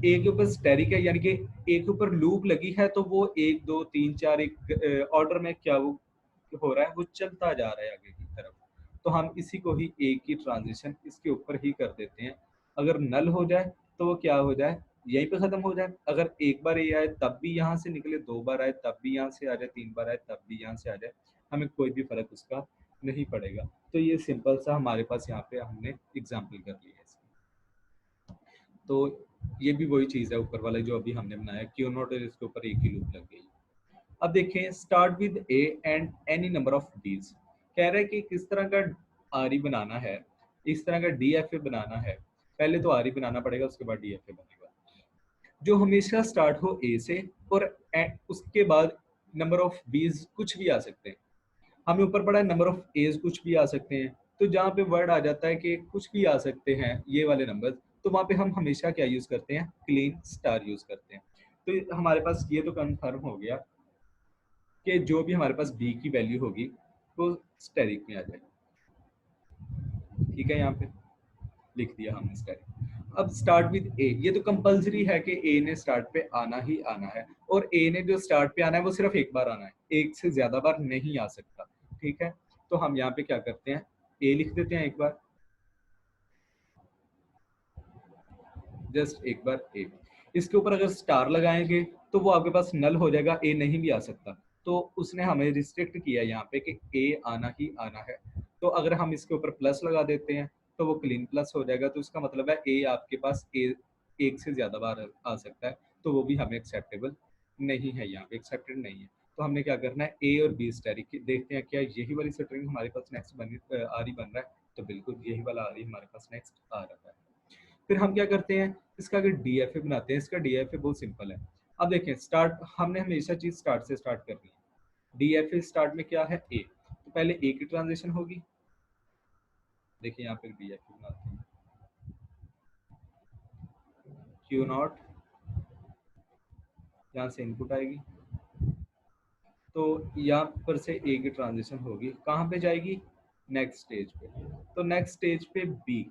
ए के ऊपर स्टेरिक है, यानी कि ए के ऊपर लूप लगी है, तो वो 1 2 3 4 एक ऑर्डर में क्या वो हो रहा है, वो चलता जा रहा है आगे की तरफ। तो हम इसी को ही ए की ट्रांजिशन इसके ऊपर ही कर देते हैं। अगर नल हो जाए तो वो क्या हो जाए, यहीं पे खत्म हो जाए। अगर एक बार ए आए तब भी यहाँ से निकले, 2 बार आए तब भी यहाँ से आ जाए, 3 बार आए तब भी यहाँ से आ जाए, हमें कोई भी फर्क उसका नहीं पड़ेगा। तो ये सिंपल सा हमारे पास यहाँ पे हमने एग्जाम्पल कर लिया है। तो ये भी वही चीज है ऊपर वाला जो अभी हमने बनाया, Q नॉट, और इसके ऊपर एक ही लूप लग गई। अब देखें, start with A and any number of D's, कह रहा है कि किस तरह का आरी बनाना है, इस तरह का DFA बनाना है। पहले तो आरी बनाना पड़ेगा, उसके बाद DFA बनेगा, जो हमेशा स्टार्ट हो ए से, और उसके बाद नंबर ऑफ बीज कुछ भी आ सकते हैं। हमें ऊपर पड़ा है नंबर ऑफ एज कुछ भी आ सकते हैं, तो जहाँ पे वर्ड आ जाता है कि कुछ भी आ सकते हैं ये वाले नंबर, तो वहाँ पे हम हमेशा क्या यूज करते हैं, क्लीन स्टार यूज करते हैं। तो हमारे पास ये तो कंफर्म हो गया कि जो भी हमारे पास बी की वैल्यू होगी वो स्टेरिक में आ जाए। ठीक है, यहाँ पे लिख दिया हमने स्टेरिक। अब स्टार्ट विद ए, ये तो कंपलसरी है कि ए ने स्टार्ट पे आना ही आना है, और ए ने जो स्टार्ट पे आना है वो सिर्फ एक बार आना है, एक से ज्यादा बार नहीं आ सकता। ठीक है, तो हम यहाँ पे क्या करते हैं, ए लिख देते हैं एक बार, जस्ट एक बार ए। इसके ऊपर अगर स्टार लगाएंगे तो वो आपके पास नल हो जाएगा, ए नहीं भी आ सकता। तो उसने हमें रिस्ट्रिक्ट किया यहाँ पे कि ए आना ही आना है। तो अगर हम इसके ऊपर प्लस लगा देते हैं तो वो क्लीन प्लस हो जाएगा, तो इसका मतलब है ए आपके पास ए एक से ज्यादा बार आ सकता है, तो वो भी हमें एक्सेप्टेबल नहीं है, यहाँ पे एक्सेप्टेड नहीं है। तो हमने क्या करना है, ए और बी स्टैटिक देखते हैं क्या यही वाली स्ट्रिंग हमारे पास नेक्स्ट आ रही बन रहा है, तो बिल्कुल यही वाला आ रही हमारे पास नेक्स्ट आ रहा है। फिर हम क्या करते हैं, इसका अगर डीएफए बनाते हैं, इसका डीएफए बहुत सिंपल है। अब देखें, स्टार्ट हमने हमेशा चीज स्टार्ट से स्टार्ट करनी है। डीएफए स्टार्ट में क्या है, ए, तो पहले ए की ट्रांजिशन होगी। देखिए यहाँ पे डीएफए बनाते हैं, क्यू नॉट, यहाँ से इनपुट आएगी, तो यहाँ पर से ए की ट्रांजिशन होगी, कहाँ पे जाएगी, नेक्स्ट स्टेज पे। तो नेक्स्ट स्टेज पे बी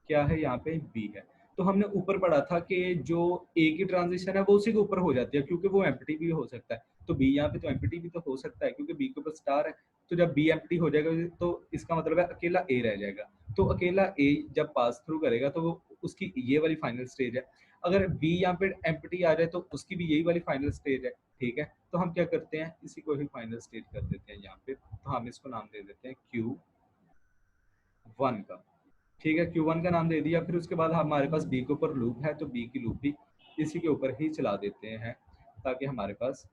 क्या है, यहाँ पे बी है। तो हमने ऊपर पढ़ा था कि जो ए की ट्रांजिशन है वो उसी के ऊपर हो जाती है, क्योंकि वो एम्प्टी भी हो सकता है। तो बी यहाँ पे तो एम्प्टी भी तो हो सकता है, क्योंकि बी के ऊपर स्टार है। तो जब बी एम्प्टी हो जाएगा तो इसका मतलब है अकेला ए रह जाएगा। तो अकेला ए जब पास थ्रू करेगा तो वो उसकी ये वाली फाइनल स्टेज है। अगर बी यहाँ पे एम्प्टी आ जाए तो उसकी भी यही वाली फाइनल स्टेज है। ठीक है, तो हम क्या करते हैं, इसी को ही फाइनल स्टेज कर देते हैं यहाँ पे। तो हम इसको नाम दे देते हैं Q1 का। ठीक है, Q1 का नाम दे दिया। फिर उसके बाद हमारे पास बी के ऊपर लूप है, तो बी की लूप भी इसी के ऊपर ही चला देते हैं, ताकि हमारे पास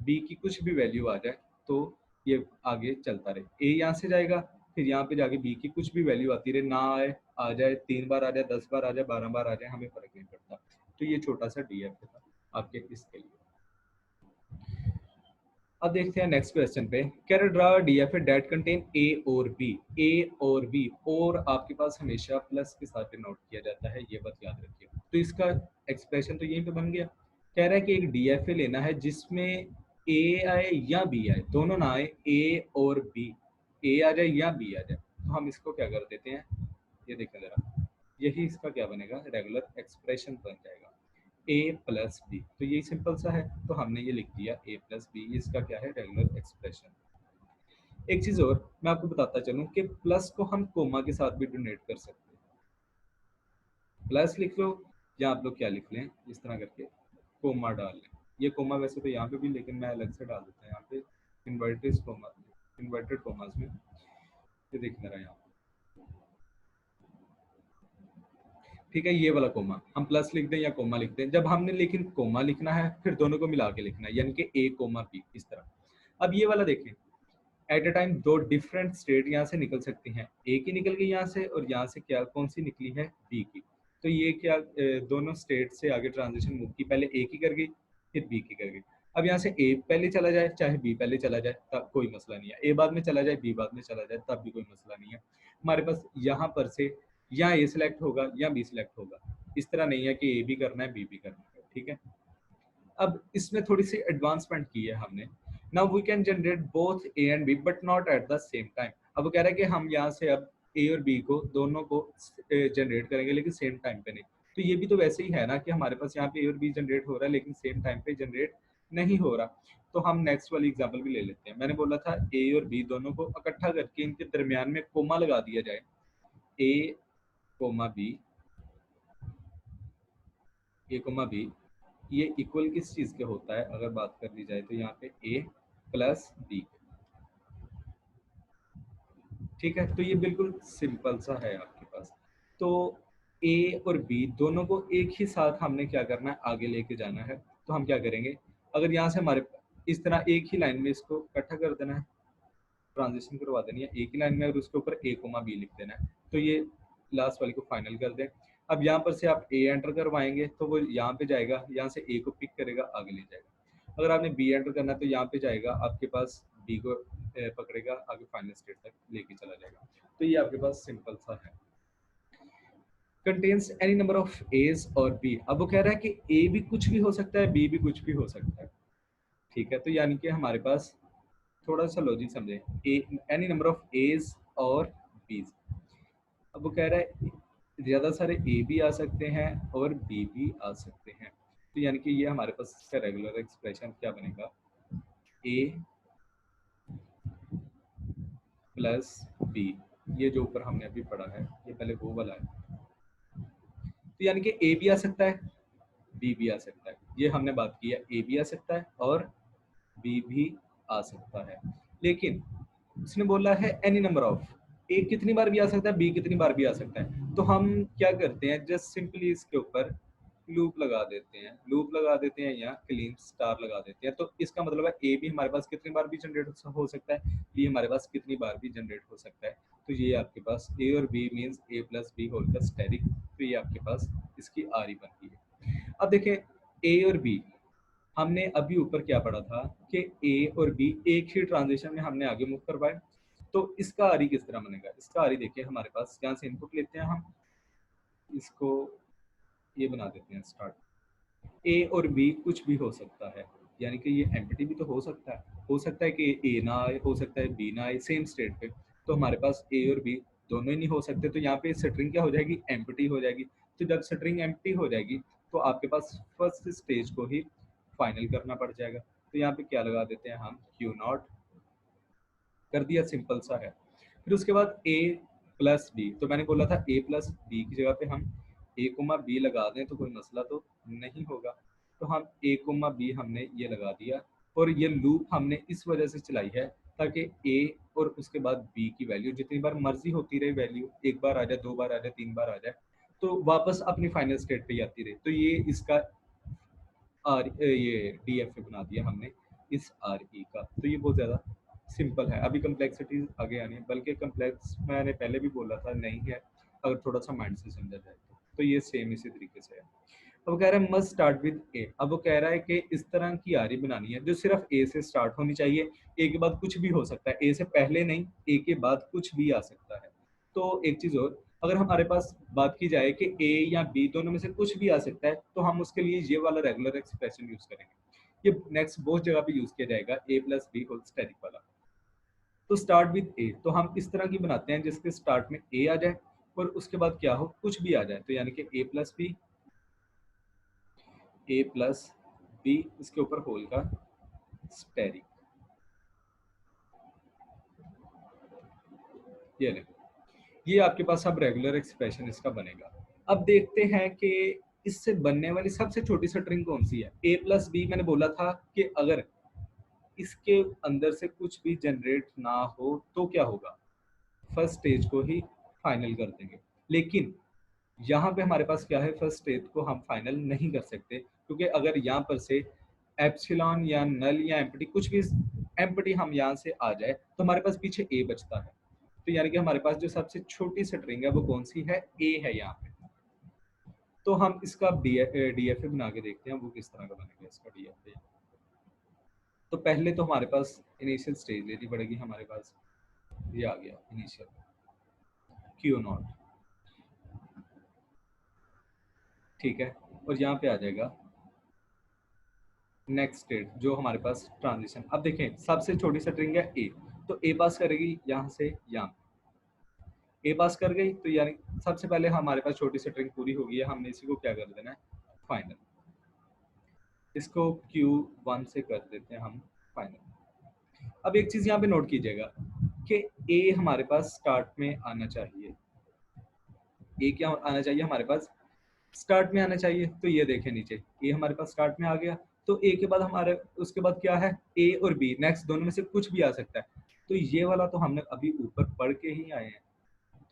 बी की कुछ भी वैल्यू आ जाए तो ये आगे चलता रहे। ए यहाँ से जाएगा, फिर यहाँ पे जाके बी की कुछ भी वैल्यू आती रहे, ना आए आ जाए, 3 बार आ जाए, 10 बार आ जाए, 12 बार आ जाए, हमें फर्क नहीं पड़ता। तो ये छोटा सा डीएफ था आपके इसके लिए। अब देखते हैं नेक्स्ट क्वेश्चन पे, can draw DFA that contain a और बी। ए और बी, और आपके पास हमेशा प्लस के साथ नोट किया जाता है, ये बात याद रखिए। तो इसका एक्सप्रेशन तो यहीं पे बन गया। कह रहा है कि एक डीएफए लेना है जिसमें ए आए या बी आए, दोनों ना आए, ए और बी, ए आ जाए या बी आ जाए। तो हम इसको क्या कर देते हैं, ये देखें जरा, यही इसका क्या बनेगा, रेगुलर एक्सप्रेशन बन जाएगा, ए प्लस बी। तो यही सिंपल सा है, तो हमने ये लिख दिया ए प्लस बी, इसका क्या है, रेगुलर एक्सप्रेशन। एक चीज और मैं आपको बताता चलूं कि प्लस को हम कोमा के साथ भी डोनेट कर सकते हैं। प्लस लिख लो, या आप लोग क्या लिख लें, इस तरह करके कोमा डाल लें। ये कोमा वैसे तो यहाँ पे भी, लेकिन मैं अलग से डाल देता हूँ यहाँ पे, इन्वर्टेड कोमा, इन्वर्टेड कोमास में, ये देखना रहा यहाँ पे। ठीक है, ये वाला कोमा हम प्लस लिख दें या कोमा लिख दें, जब हमने लेकिन कोमा लिखना है फिर दोनों को मिला के लिखना है, यानी कि ए कोमा बी, इस तरह। अब ये वाला देखें, एट अ टाइम दो डिफरेंट स्टेट यहाँ से निकल सकती हैं, ए की निकल गई यहाँ से, और यहाँ से क्या कौन सी निकली है, बी की। तो ये क्या दोनों स्टेट से आगे ट्रांजिशन मूव की, पहले ए की कर गई फिर बी की कर गई। अब यहाँ से ए पहले चला जाए चाहे बी पहले चला जाए तब कोई मसला नहीं है, ए बाद में चला जाए बी बाद में चला जाए तब भी कोई मसला नहीं है। हमारे पास यहाँ पर से या ए सिलेक्ट होगा या बी सिलेक्ट होगा, इस तरह नहीं है कि ए भी करना है बी भी करना है। ठीक है, अब इसमें थोड़ी सी एडवांसमेंट की है हमने। Now we can generate both A and B but not at the same time. अब वो कह रहा है कि हम यहाँ से अब ए और बी को दोनों को जनरेट करेंगे, लेकिन सेम टाइम पे नहीं। तो ये भी तो वैसे ही है ना कि हमारे पास यहाँ पे ए और बी जनरेट हो रहा है, लेकिन सेम टाइम पे जनरेट नहीं हो रहा। तो हम नेक्स्ट वाली एग्जांपल भी ले लेते हैं। मैंने बोला था ए और बी दोनों को इकट्ठा करके इनके दरमियान में कोमा लगा दिया जाए, ए कोमा बी, ए कोमा बी, ये इक्वल किस चीज के होता है, अगर बात कर ली जाए तो यहाँ पे ए प्लस बी। ठीक है, तो ये बिल्कुल सिंपल सा है आपके पास। तो ए और बी दोनों को एक ही साथ हमने क्या करना है, आगे लेके जाना है। तो हम क्या करेंगे, अगर यहाँ से हमारे इस तरह एक ही लाइन में इसको इकट्ठा कर देना है, ट्रांजिशन करवा देनी है एक ही लाइन में, और उसके ऊपर ए कोमा बी लिख देना है। तो ये लास्ट वाली को फाइनल कर दें। अब यहाँ पर से आप ए एंटर करवाएंगे तो वो यहाँ पे जाएगा, यहाँ से ए को पिक करेगा आगे ले जाएगा। अगर आपने बी एंटर करना है तो यहाँ पे जाएगा, आपके पास बी को पकड़ेगा आगे फाइनल स्टेट तक लेके चला जाएगा। तो ये आपके पास सिंपल सा है। Contains any number of A's और बी। अब वो कह रहा है कि ए भी कुछ भी हो सकता है, बी भी कुछ भी हो सकता है। ठीक है, तो यानी कि हमारे पास थोड़ा सा लॉजिक समझे, एनी नंबर ऑफ एज और बीज। अब वो कह रहा है ज्यादा सारे ए भी आ सकते हैं और बी भी आ सकते हैं, तो यानी कि ये हमारे पास इसका रेगुलर एक्सप्रेशन क्या बनेगा, ए प्लस बी, ये जो ऊपर हमने अभी पढ़ा है ये पहले वो वाला है, तो यानी कि ए भी आ सकता है बी भी आ सकता है, ये हमने बात की है, ए भी आ सकता है और बी भी आ सकता है। लेकिन उसने बोला है एनी नंबर ऑफ, ए कितनी बार भी आ सकता है बी कितनी बार भी आ सकता है, तो हम क्या करते हैं जस्ट सिंपली इसके ऊपर लूप लगा देते हैं, लूप लगा देते हैं या क्लीन स्टार लगा देते हैं, तो इसका मतलब है ए भी हमारे पास कितनी बार भी जनरेट हो सकता है, बी हमारे पास कितनी बार भी जनरेट हो सकता है, तो ये आपके पास ए और बी मीन्स ए प्लस बी होल का स्टेरिक, तो ये आपके पास इसकी आर ही बनती है। अब देखें ए और बी, हमने अभी ऊपर क्या पढ़ा था कि ए और बी एक ही ट्रांजिशन में हमने आगे मूव करवाए, तो इसका आरी किस तरह बनेगा, इसका आरी देखिए हमारे पास यहाँ से इनपुट लेते हैं हम, इसको ये बना देते हैं स्टार्ट, ए और बी कुछ भी हो सकता है, यानी कि ये एम्प्टी भी तो हो सकता है कि ए ना आए, हो सकता है बी ना आए सेम स्टेट पे, तो हमारे पास ए और बी दोनों ही नहीं हो सकते, तो यहाँ पे स्ट्रिंग क्या हो जाएगी, एम्प्टी हो जाएगी, तो जब स्ट्रिंग एम्प्टी हो जाएगी तो आपके पास फर्स्ट स्टेज को ही फाइनल करना पड़ जाएगा, तो यहाँ पे क्या लगा देते हैं हम क्यू नॉट, कर दिया, सिंपल सा है। फिर उसके बाद ए प्लस बी, तो मैंने बोला था ए प्लस बी की जगह पे हम ए कोमा बी लगा दें तो कोई मसला तो नहीं होगा, तो हम ए कोमा बी हमने ये लगा दिया, और ये लूप हमने इस वजह से चलाई है ताकि ए और उसके बाद बी की वैल्यू जितनी बार मर्जी होती रहे, वैल्यू एक बार आ जाए, दो बार आ जाए, तीन बार आ जाए, तो वापस अपनी फाइनल स्टेट पे ही आती रहे, तो ये इसका आर ये डी एफ बना दिया हमने इस आर ई का, तो ये बहुत ज़्यादा सिंपल है, अभी कम्प्लेक्सिटी आगे आनी है, बल्कि कम्प्लेक्स मैंने पहले भी बोला था नहीं है, अगर थोड़ा सा माइंड से समझा जाए तो ये सेम इसी तरीके से है। अब वो कह रहा है मस्ट स्टार्ट विद ए, अब वो कह रहा है कि इस तरह की आरी बनानी है जो सिर्फ ए से स्टार्ट होनी चाहिए, ए के बाद कुछ भी हो सकता है, ए से पहले नहीं, ए के बाद कुछ भी आ सकता है। तो एक चीज और, अगर हमारे पास बात की जाए कि ए या बी दोनों में से कुछ भी आ सकता है, तो हम उसके लिए ये वाला रेगुलर एक्सप्रेशन यूज करेंगे, ये नेक्स्ट बहुत जगह पे यूज किया जाएगा, ए प्लस बी होल स्टेरिक वाला। तो स्टार्ट विद ए, तो हम इस तरह की बनाते हैं जिसके स्टार्ट में ए आ जाए और उसके बाद क्या हो, कुछ भी आ जाए, तो यानी कि ए plus B, A plus B, इसके ऊपर होल का स्टेरिक, ये ले, ये आपके पास अब रेगुलर एक्सप्रेशन इसका बनेगा। अब देखते हैं कि इससे बनने वाली सबसे छोटी स्ट्रिंग कौन सी है, ए प्लस बी, मैंने बोला था कि अगर इसके अंदर से कुछ भी जनरेट ना हो तो क्या होगा, फर्स्ट स्टेज को ही फाइनल कर देंगे, लेकिन यहाँ पे हमारे पास क्या है, फर्स्ट स्टेज को हम फाइनल नहीं कर सकते, क्योंकि अगर यहाँ पर से एप्सिलॉन या नल या एम्प्टी कुछ भी एम्प्टी हम यहाँ से आ जाए तो हमारे पास पीछे ए बचता है, तो यानी कि हमारे पास जो सबसे छोटी स्ट्रिंग है वो कौन सी है, ए है यहाँ पे। तो हम इसका डीएफए बना के देखते हैं वो किस तरह का बनेगा इसका डीएफए। तो पहले तो हमारे पास इनिशियल स्टेज लेनी पड़ेगी, हमारे पास ये आ गया इनिशियल क्यू नॉट, ठीक है, और यहाँ पे आ जाएगा नेक्स्ट स्टेट जो हमारे पास ट्रांजिशन। अब देखें सबसे छोटी स्ट्रिंग है ए, तो ए पास करेगी यहाँ से यहाँ, ए पास कर गई तो यानी सबसे पहले हमारे पास छोटी स्ट्रिंग पूरी हो गई है, हमने इसी को क्या कर देना है फाइनल, इसको Q1 से कर देते हैं हम फाइनल। अब एक चीज यहाँ पे नोट कीजिएगा कि ए हमारे पास स्टार्ट में आना चाहिए, ए क्या आना चाहिए हमारे पास स्टार्ट में आना चाहिए, तो ये देखें नीचे ए हमारे पास स्टार्ट में आ गया, तो ए के बाद हमारे उसके बाद क्या है, ए और बी नेक्स्ट दोनों में से कुछ भी आ सकता है, तो ये वाला तो हमने अभी ऊपर पढ़ के ही आए हैं,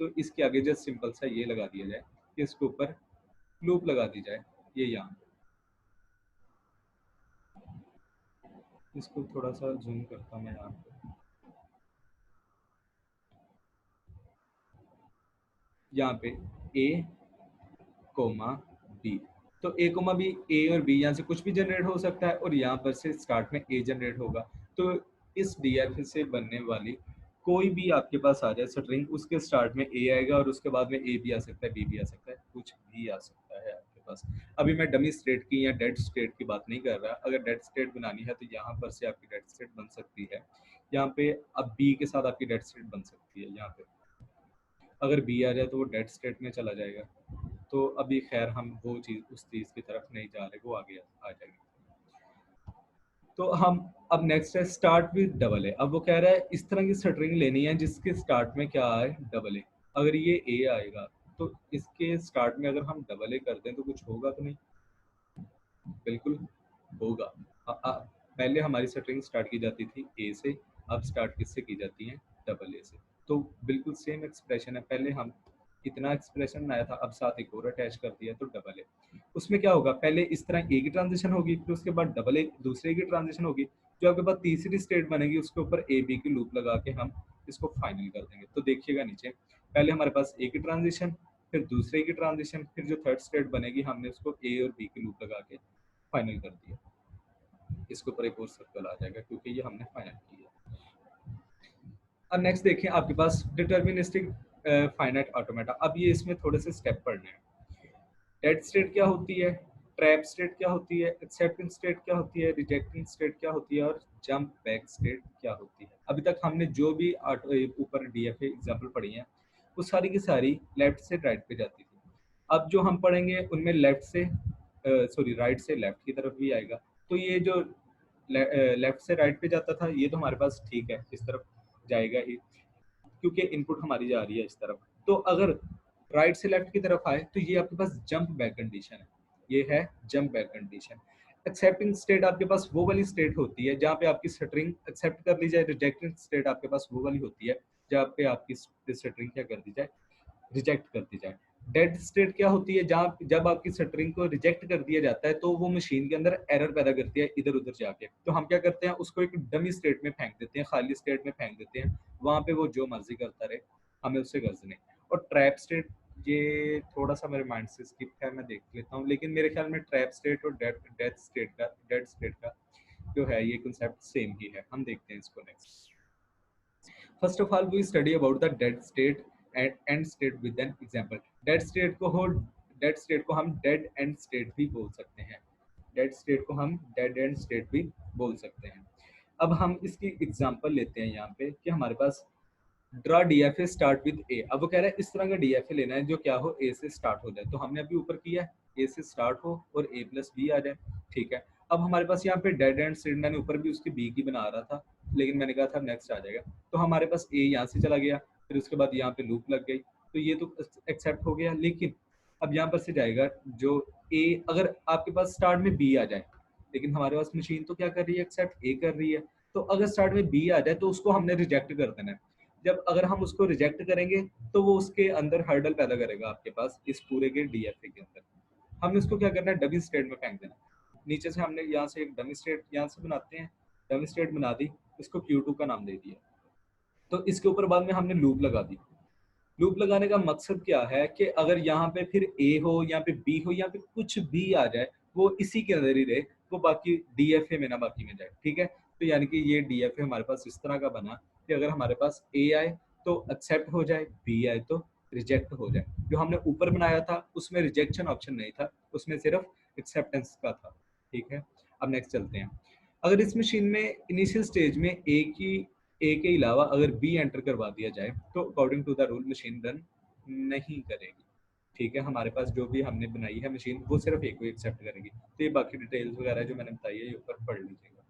तो इसके आगे जस्ट सिंपल सा ये लगा दिया जाए कि इसके ऊपर लूप लगा दी जाए, ये यहाँ, इसको थोड़ा सा जूम करता हूँ मैं यहाँ पे, यहाँ पे ए कोमा बी, तो ए कोमा बी, ए और बी यहाँ से कुछ भी जनरेट हो सकता है और यहाँ पर से स्टार्ट में ए जनरेट होगा, तो इस डीएफ से बनने वाली कोई भी आपके पास आ जाए स्ट्रिंग, उसके स्टार्ट में ए आएगा और उसके बाद में ए भी आ सकता है, बी भी आ सकता है, कुछ भी आ सकता है आपके पास। अभी मैं डमी स्टेट की या डेड स्टेट की बात नहीं कर रहा, अगर डेड स्टेट बनानी है तो यहाँ पर से आपकी डेड स्टेट बन सकती है, यहाँ पे अब बी के साथ आपकी डेड स्टेट बन सकती है। यहाँ पे अगर बी आ जाए तो वो डेड स्टेट में चला जाएगा। तो अभी खैर हम वो चीज़ उस चीज़ की तरफ नहीं जा रहे, वो आगे आ जाएगी। तो हम अब नेक्स्ट है स्टार्ट विद डबल ए। अब वो कह रहा है इस तरह की स्ट्रिंग लेनी है जिसके स्टार्ट में क्या आए, डबल ए। अगर ये ए आएगा तो इसके स्टार्ट में अगर हम डबल ए कर दें तो कुछ होगा तो नहीं? बिल्कुल होगा। पहले हमारी स्ट्रिंग स्टार्ट की जाती थी ए से, अब स्टार्ट किससे की जाती है, डबल ए से। तो बिल्कुल सेम एक्सप्रेशन है, पहले हम इतना एक्सप्रेशन आया था, अब साथ एक और अटैच कर दिया तो डबल ए। उसमें क्या होगा, पहले इस तरह ए की ट्रांजिशन होगी, फिर उसके बाद डबल ए दूसरे की ट्रांजिशन होगी, जो आपके पास तीसरी स्टेट बनेगी उसके ऊपर ए बी की लूप लगा के हम इसको फाइनल कर देंगे। तो देखिएगा नीचे, पहले हमारे पास ए की ट्रांजिशन, फिर दूसरे की ट्रांजिशन, फिर जो थर्ड स्टेट बनेगी हमने उसको ए और बी की लूप लगा के फाइनल कर दिया। इसके ऊपर एक और सर्कल आ जाएगा क्योंकि ये हमने फाइनल किया। अब नेक्स्ट देखें आपके पास डिटर्मिनिस्टिक फाइनाइट ऑटोमेटा। अब ये इसमें थोड़े से स्टेप पढ़ने हैं। डेड स्टेट क्या होती है, ट्रैप स्टेट क्या होती है, एक्सेप्टिंग स्टेट क्या होती है, रिजेक्टिंग स्टेट क्या होती है, और जंप बैक स्टेट क्या होती है। अभी तक हमने जो भी ऊपर डीएफए एग्जांपल पढ़ी हैं वो सारी की सारी लेफ्ट से राइट पे जाती थी। अब जो हम पढ़ेंगे उनमें लेफ्ट से सॉरी राइट से लेफ्ट की तरफ भी आएगा। तो ये जो लेफ्ट से राइट पे जाता था ये तो हमारे पास ठीक है, इस तरफ जाएगा ही क्योंकि इनपुट हमारी जा रही है इस तरफ। तो अगर राइट से लेफ्ट की तरफ आए तो ये आपके पास जंप बैक कंडीशन है, ये है jump back condition. Accepting state आपके पास वो वाली स्टेट होती है जहाँ पे आपकी स्ट्रिंग एक्सेप्ट कर ली जाए, रिजेक्टिंग स्टेट आपके पास वो वाली होती है जहाँ पे आपकी स्ट्रिंग क्या कर दी जाए, रिजेक्ट कर दी जाए। डेड स्टेट क्या होती है, जहाँ जब आपकी स्ट्रिंग को रिजेक्ट कर दिया जाता है तो वो मशीन के अंदर एरर पैदा करती है इधर उधर जाके। तो हम क्या करते हैं, उसको एक डमी स्टेट में फेंक देते हैं, खाली स्टेट में फेंक देते हैं, वहां पे वो जो मर्जी करता रहे, हमें उससे गर्ज नहीं। और ट्रैप स्टेट, ये थोड़ा सा मेरे माइंड से स्किप है, मैं देख लेता हूँ, लेकिन मेरे ख्याल में ट्रैप स्टेट और डेड स्टेट का जो है ये कंसेप्ट सेम ही है। हम देखते हैं इसको next. First of all we study about the dead state and end state with an example. Dead state को हम डेड एंड स्टेट भी बोल सकते हैं। डेड स्टेट को हम डेड एंड स्टेट भी बोल सकते हैं। अब हम इसकी एग्जांपल लेते हैं यहाँ पे कि हमारे पास draw DFA start with A. अब वो कह रहा है इस तरह का डीएफए लेना है जो क्या हो, ए से स्टार्ट हो जाए। तो हमने अभी ऊपर किया ए से स्टार्ट हो और ए प्लस बी आ जाए, ठीक है। अब हमारे पास यहाँ पे डेड एंड स्टेट, मैंने ऊपर भी उसकी बी की बना रहा था लेकिन मैंने कहा था नेक्स्ट आ जाएगा। तो हमारे पास ए यहाँ से चला गया, फिर उसके बाद यहाँ पे लूप लग गई, तो ये तो एक्सेप्ट हो गया। लेकिन अब यहाँ पर से जाएगा जो ए, अगर आपके पास स्टार्ट में बी आ जाए, लेकिन हमारे पास मशीन तो क्या कर रही है, एक्सेप्ट ए कर रही है। तो अगर स्टार्ट में बी आ जाए तो उसको हमने रिजेक्ट कर देना है। जब अगर हम उसको रिजेक्ट करेंगे तो वो उसके अंदर हर्डल पैदा करेगा आपके पास इस पूरे के डीएफए के अंदर। हमने उसको क्या करना है, डमी स्टेट में फेंक देना। नीचे से हमने यहाँ से एक डमी स्टेट यहाँ से बनाते हैं, डमी स्टेट बना दी, इसको Q2 का नाम दे दिया। तो इसके ऊपर बाद में हमने लूप लगा दी। लूप लगाने का मकसद क्या है कि अगर यहाँ पे फिर ए हो, यहाँ पे बी हो, यहाँ पे कुछ भी आ जाए वो इसी के अंदर ही रहे, वो बाकी डीएफए में ना बाकी में जाए, ठीक है। तो यानी कि ये डीएफए हमारे पास इस तरह का बना कि अगर हमारे पास ए आए तो एक्सेप्ट हो जाए, बी आए तो रिजेक्ट हो जाए। जो हमने ऊपर बनाया था उसमें रिजेक्शन ऑप्शन नहीं था, उसमें सिर्फ एक्सेप्टेंस का था, ठीक है। अब नेक्स्ट चलते हैं। अगर इस मशीन में इनिशियल स्टेज में ए के अलावा अगर बी एंटर करवा दिया जाए तो according to the rule machine run नहीं करेगी, ठीक है। हमारे पास जो भी हमने बनाई है मशीन वो सिर्फ ए को एक्सेप्ट करेगी। तो ये बाकी डिटेल्स वगैरह जो मैंने बताई है ये ऊपर पढ़ लीजिएगा।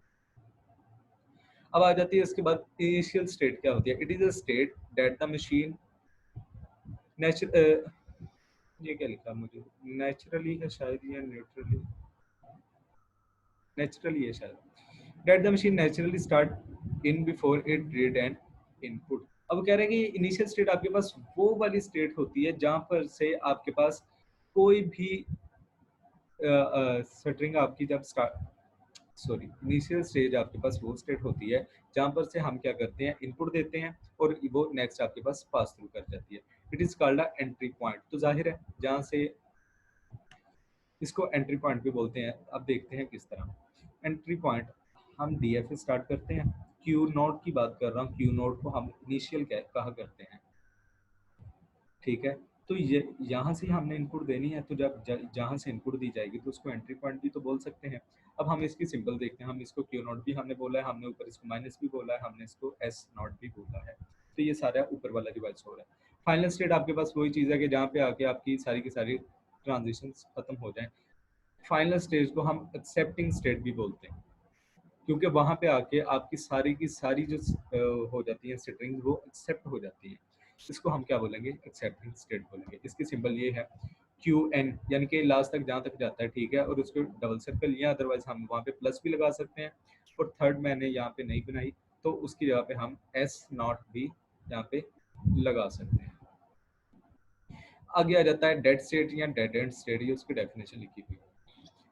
अब आ जाती है इसके बाद इनिशियल स्टेट क्या होती है। It is a state that the machine natural, ये क्या लिखा मुझे, नेचुरली है शायद, या न्यूट्रली, नेचुरली है शायद, that the machine naturally start in before it read N input. अब कह रहे हैं कि इनिशियल स्टेट आपके पास वो वाली स्टेट होती है जहां पर से आपके पास कोई भी स्ट्रिंग आपकी जब स्टार्ट, सॉरी, इनिशियल स्टेज आपके पास वो स्टेट होती है जहां पर से हम क्या करते हैं, इनपुट देते हैं और वो नेक्स्ट आपके पास पास थ्रू कर जाती है। It is called a entry point. तो जाहिर है जहां से इसको एंट्री पॉइंट भी बोलते हैं। अब देखते हैं किस तरह एंट्री पॉइंट हम डीएफए स्टार्ट करते हैं। क्यू नोड की बात कर रहा हूँ, क्यू नोड को हम इनिशियल कहा करते हैं, ठीक है। तो ये यहाँ से हमने इनपुट देनी है, तो जब जहाँ से इनपुट दी जाएगी तो उसको एंट्री पॉइंट भी तो बोल सकते हैं। अब हम इसकी सिंबल देखते हैं, हम इसको क्यू नॉट भी हमने बोला है, हमने ऊपर इसको माइनस भी बोला है, हमने इसको एस नॉट भी बोला है। तो ये सारा ऊपर वाला डिवाइस हो रहा है। फाइनल स्टेट आपके पास वही चीज़ है कि जहाँ पे आके आपकी सारी की सारी ट्रांजिशन खत्म हो जाए। फाइनल स्टेज को हम एक्सेप्टिंग स्टेट भी बोलते हैं, क्योंकि वहाँ पे आके आपकी सारी की सारी जो हो जाती है स्ट्रिंग्स वो एक्सेप्ट हो जाती है। इसको हम क्या बोलेंगे? एक्सेप्टिंग स्टेट बोलेंगे। इसकी सिंबल ये है क्यू एन, यानी कि लास्ट तक जहाँ तक जाता है, ठीक है, और उसको डबल सर्कल या अदरवाइज हम वहाँ पे प्लस भी लगा सकते हैं। और थर्ड मैंने यहाँ पे नहीं बनाई, तो उसकी जगह पे हम एस नॉट भी यहाँ पे लगा सकते हैं। आगे आ जाता है डेड स्टेट या डेड एंड स्टेट, ये उसकी डेफिनेशन लिखी हुई है।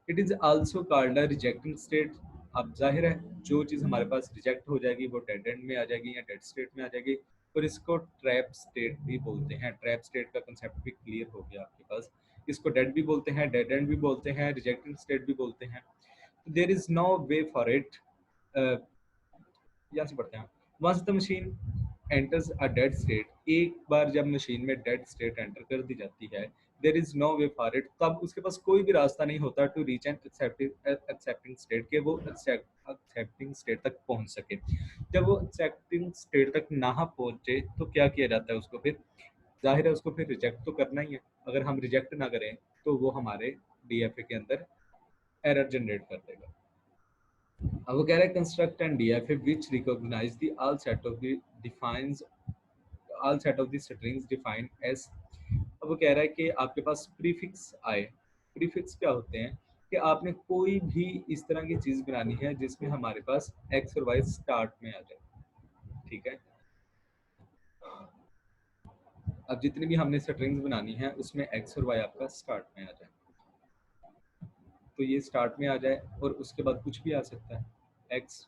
It is also called a rejecting state. अब जाहिर है जो चीज़ हमारे पास रिजेक्ट हो जाएगी वो डेड एंड में आ जाएगी या डेड स्टेट में आ जाएगी। और इसको ट्रैप स्टेट भी बोलते हैं। ट्रैप स्टेट का कंसेप्ट भी क्लियर हो गया आपके पास। इसको डेड भी बोलते हैं, डेड एंड भी बोलते हैं, रिजेक्टिंग स्टेट भी बोलते हैं। There is no way for it. यहाँ से पढ़ते हैं। Once the machine enters a dead state, एक बार जब मशीन में डेड स्टेट एंटर कर दी जाती है, there is no way for it, तब उसके पास कोई भी रास्ता नहीं होता to reach an accepting state, के वो एक्सेप्टिंग स्टेट तक पहुंच सके। जब वो एक्सेप्टिंग स्टेट तक ना पहुंचे तो क्या किया जाता है? उसको फिर जाहिर है उसको फिर रिजेक्ट तो करना ही है। अगर हम रिजेक्ट ना करें तो वो हमारे डीएफए के अंदर एरर जनरेट कर देगा। अब वो कह रहा है construct and DFA which recognize the all set of the defines all set of the strings defined as. अब वो कह रहा है कि आपके पास प्रीफिक्स आए। प्रीफिक्स क्या होते हैं? कि आपने कोई भी इस तरह की चीज बनानी है जिसमें हमारे पास एक्स और वाई स्टार्ट में आ जाए, ठीक है। अब जितनी भी हमने स्ट्रिंग्स बनानी है उसमें एक्स और वाई आपका स्टार्ट में आ जाए, तो ये स्टार्ट में आ जाए और उसके बाद कुछ भी आ सकता है, एक्स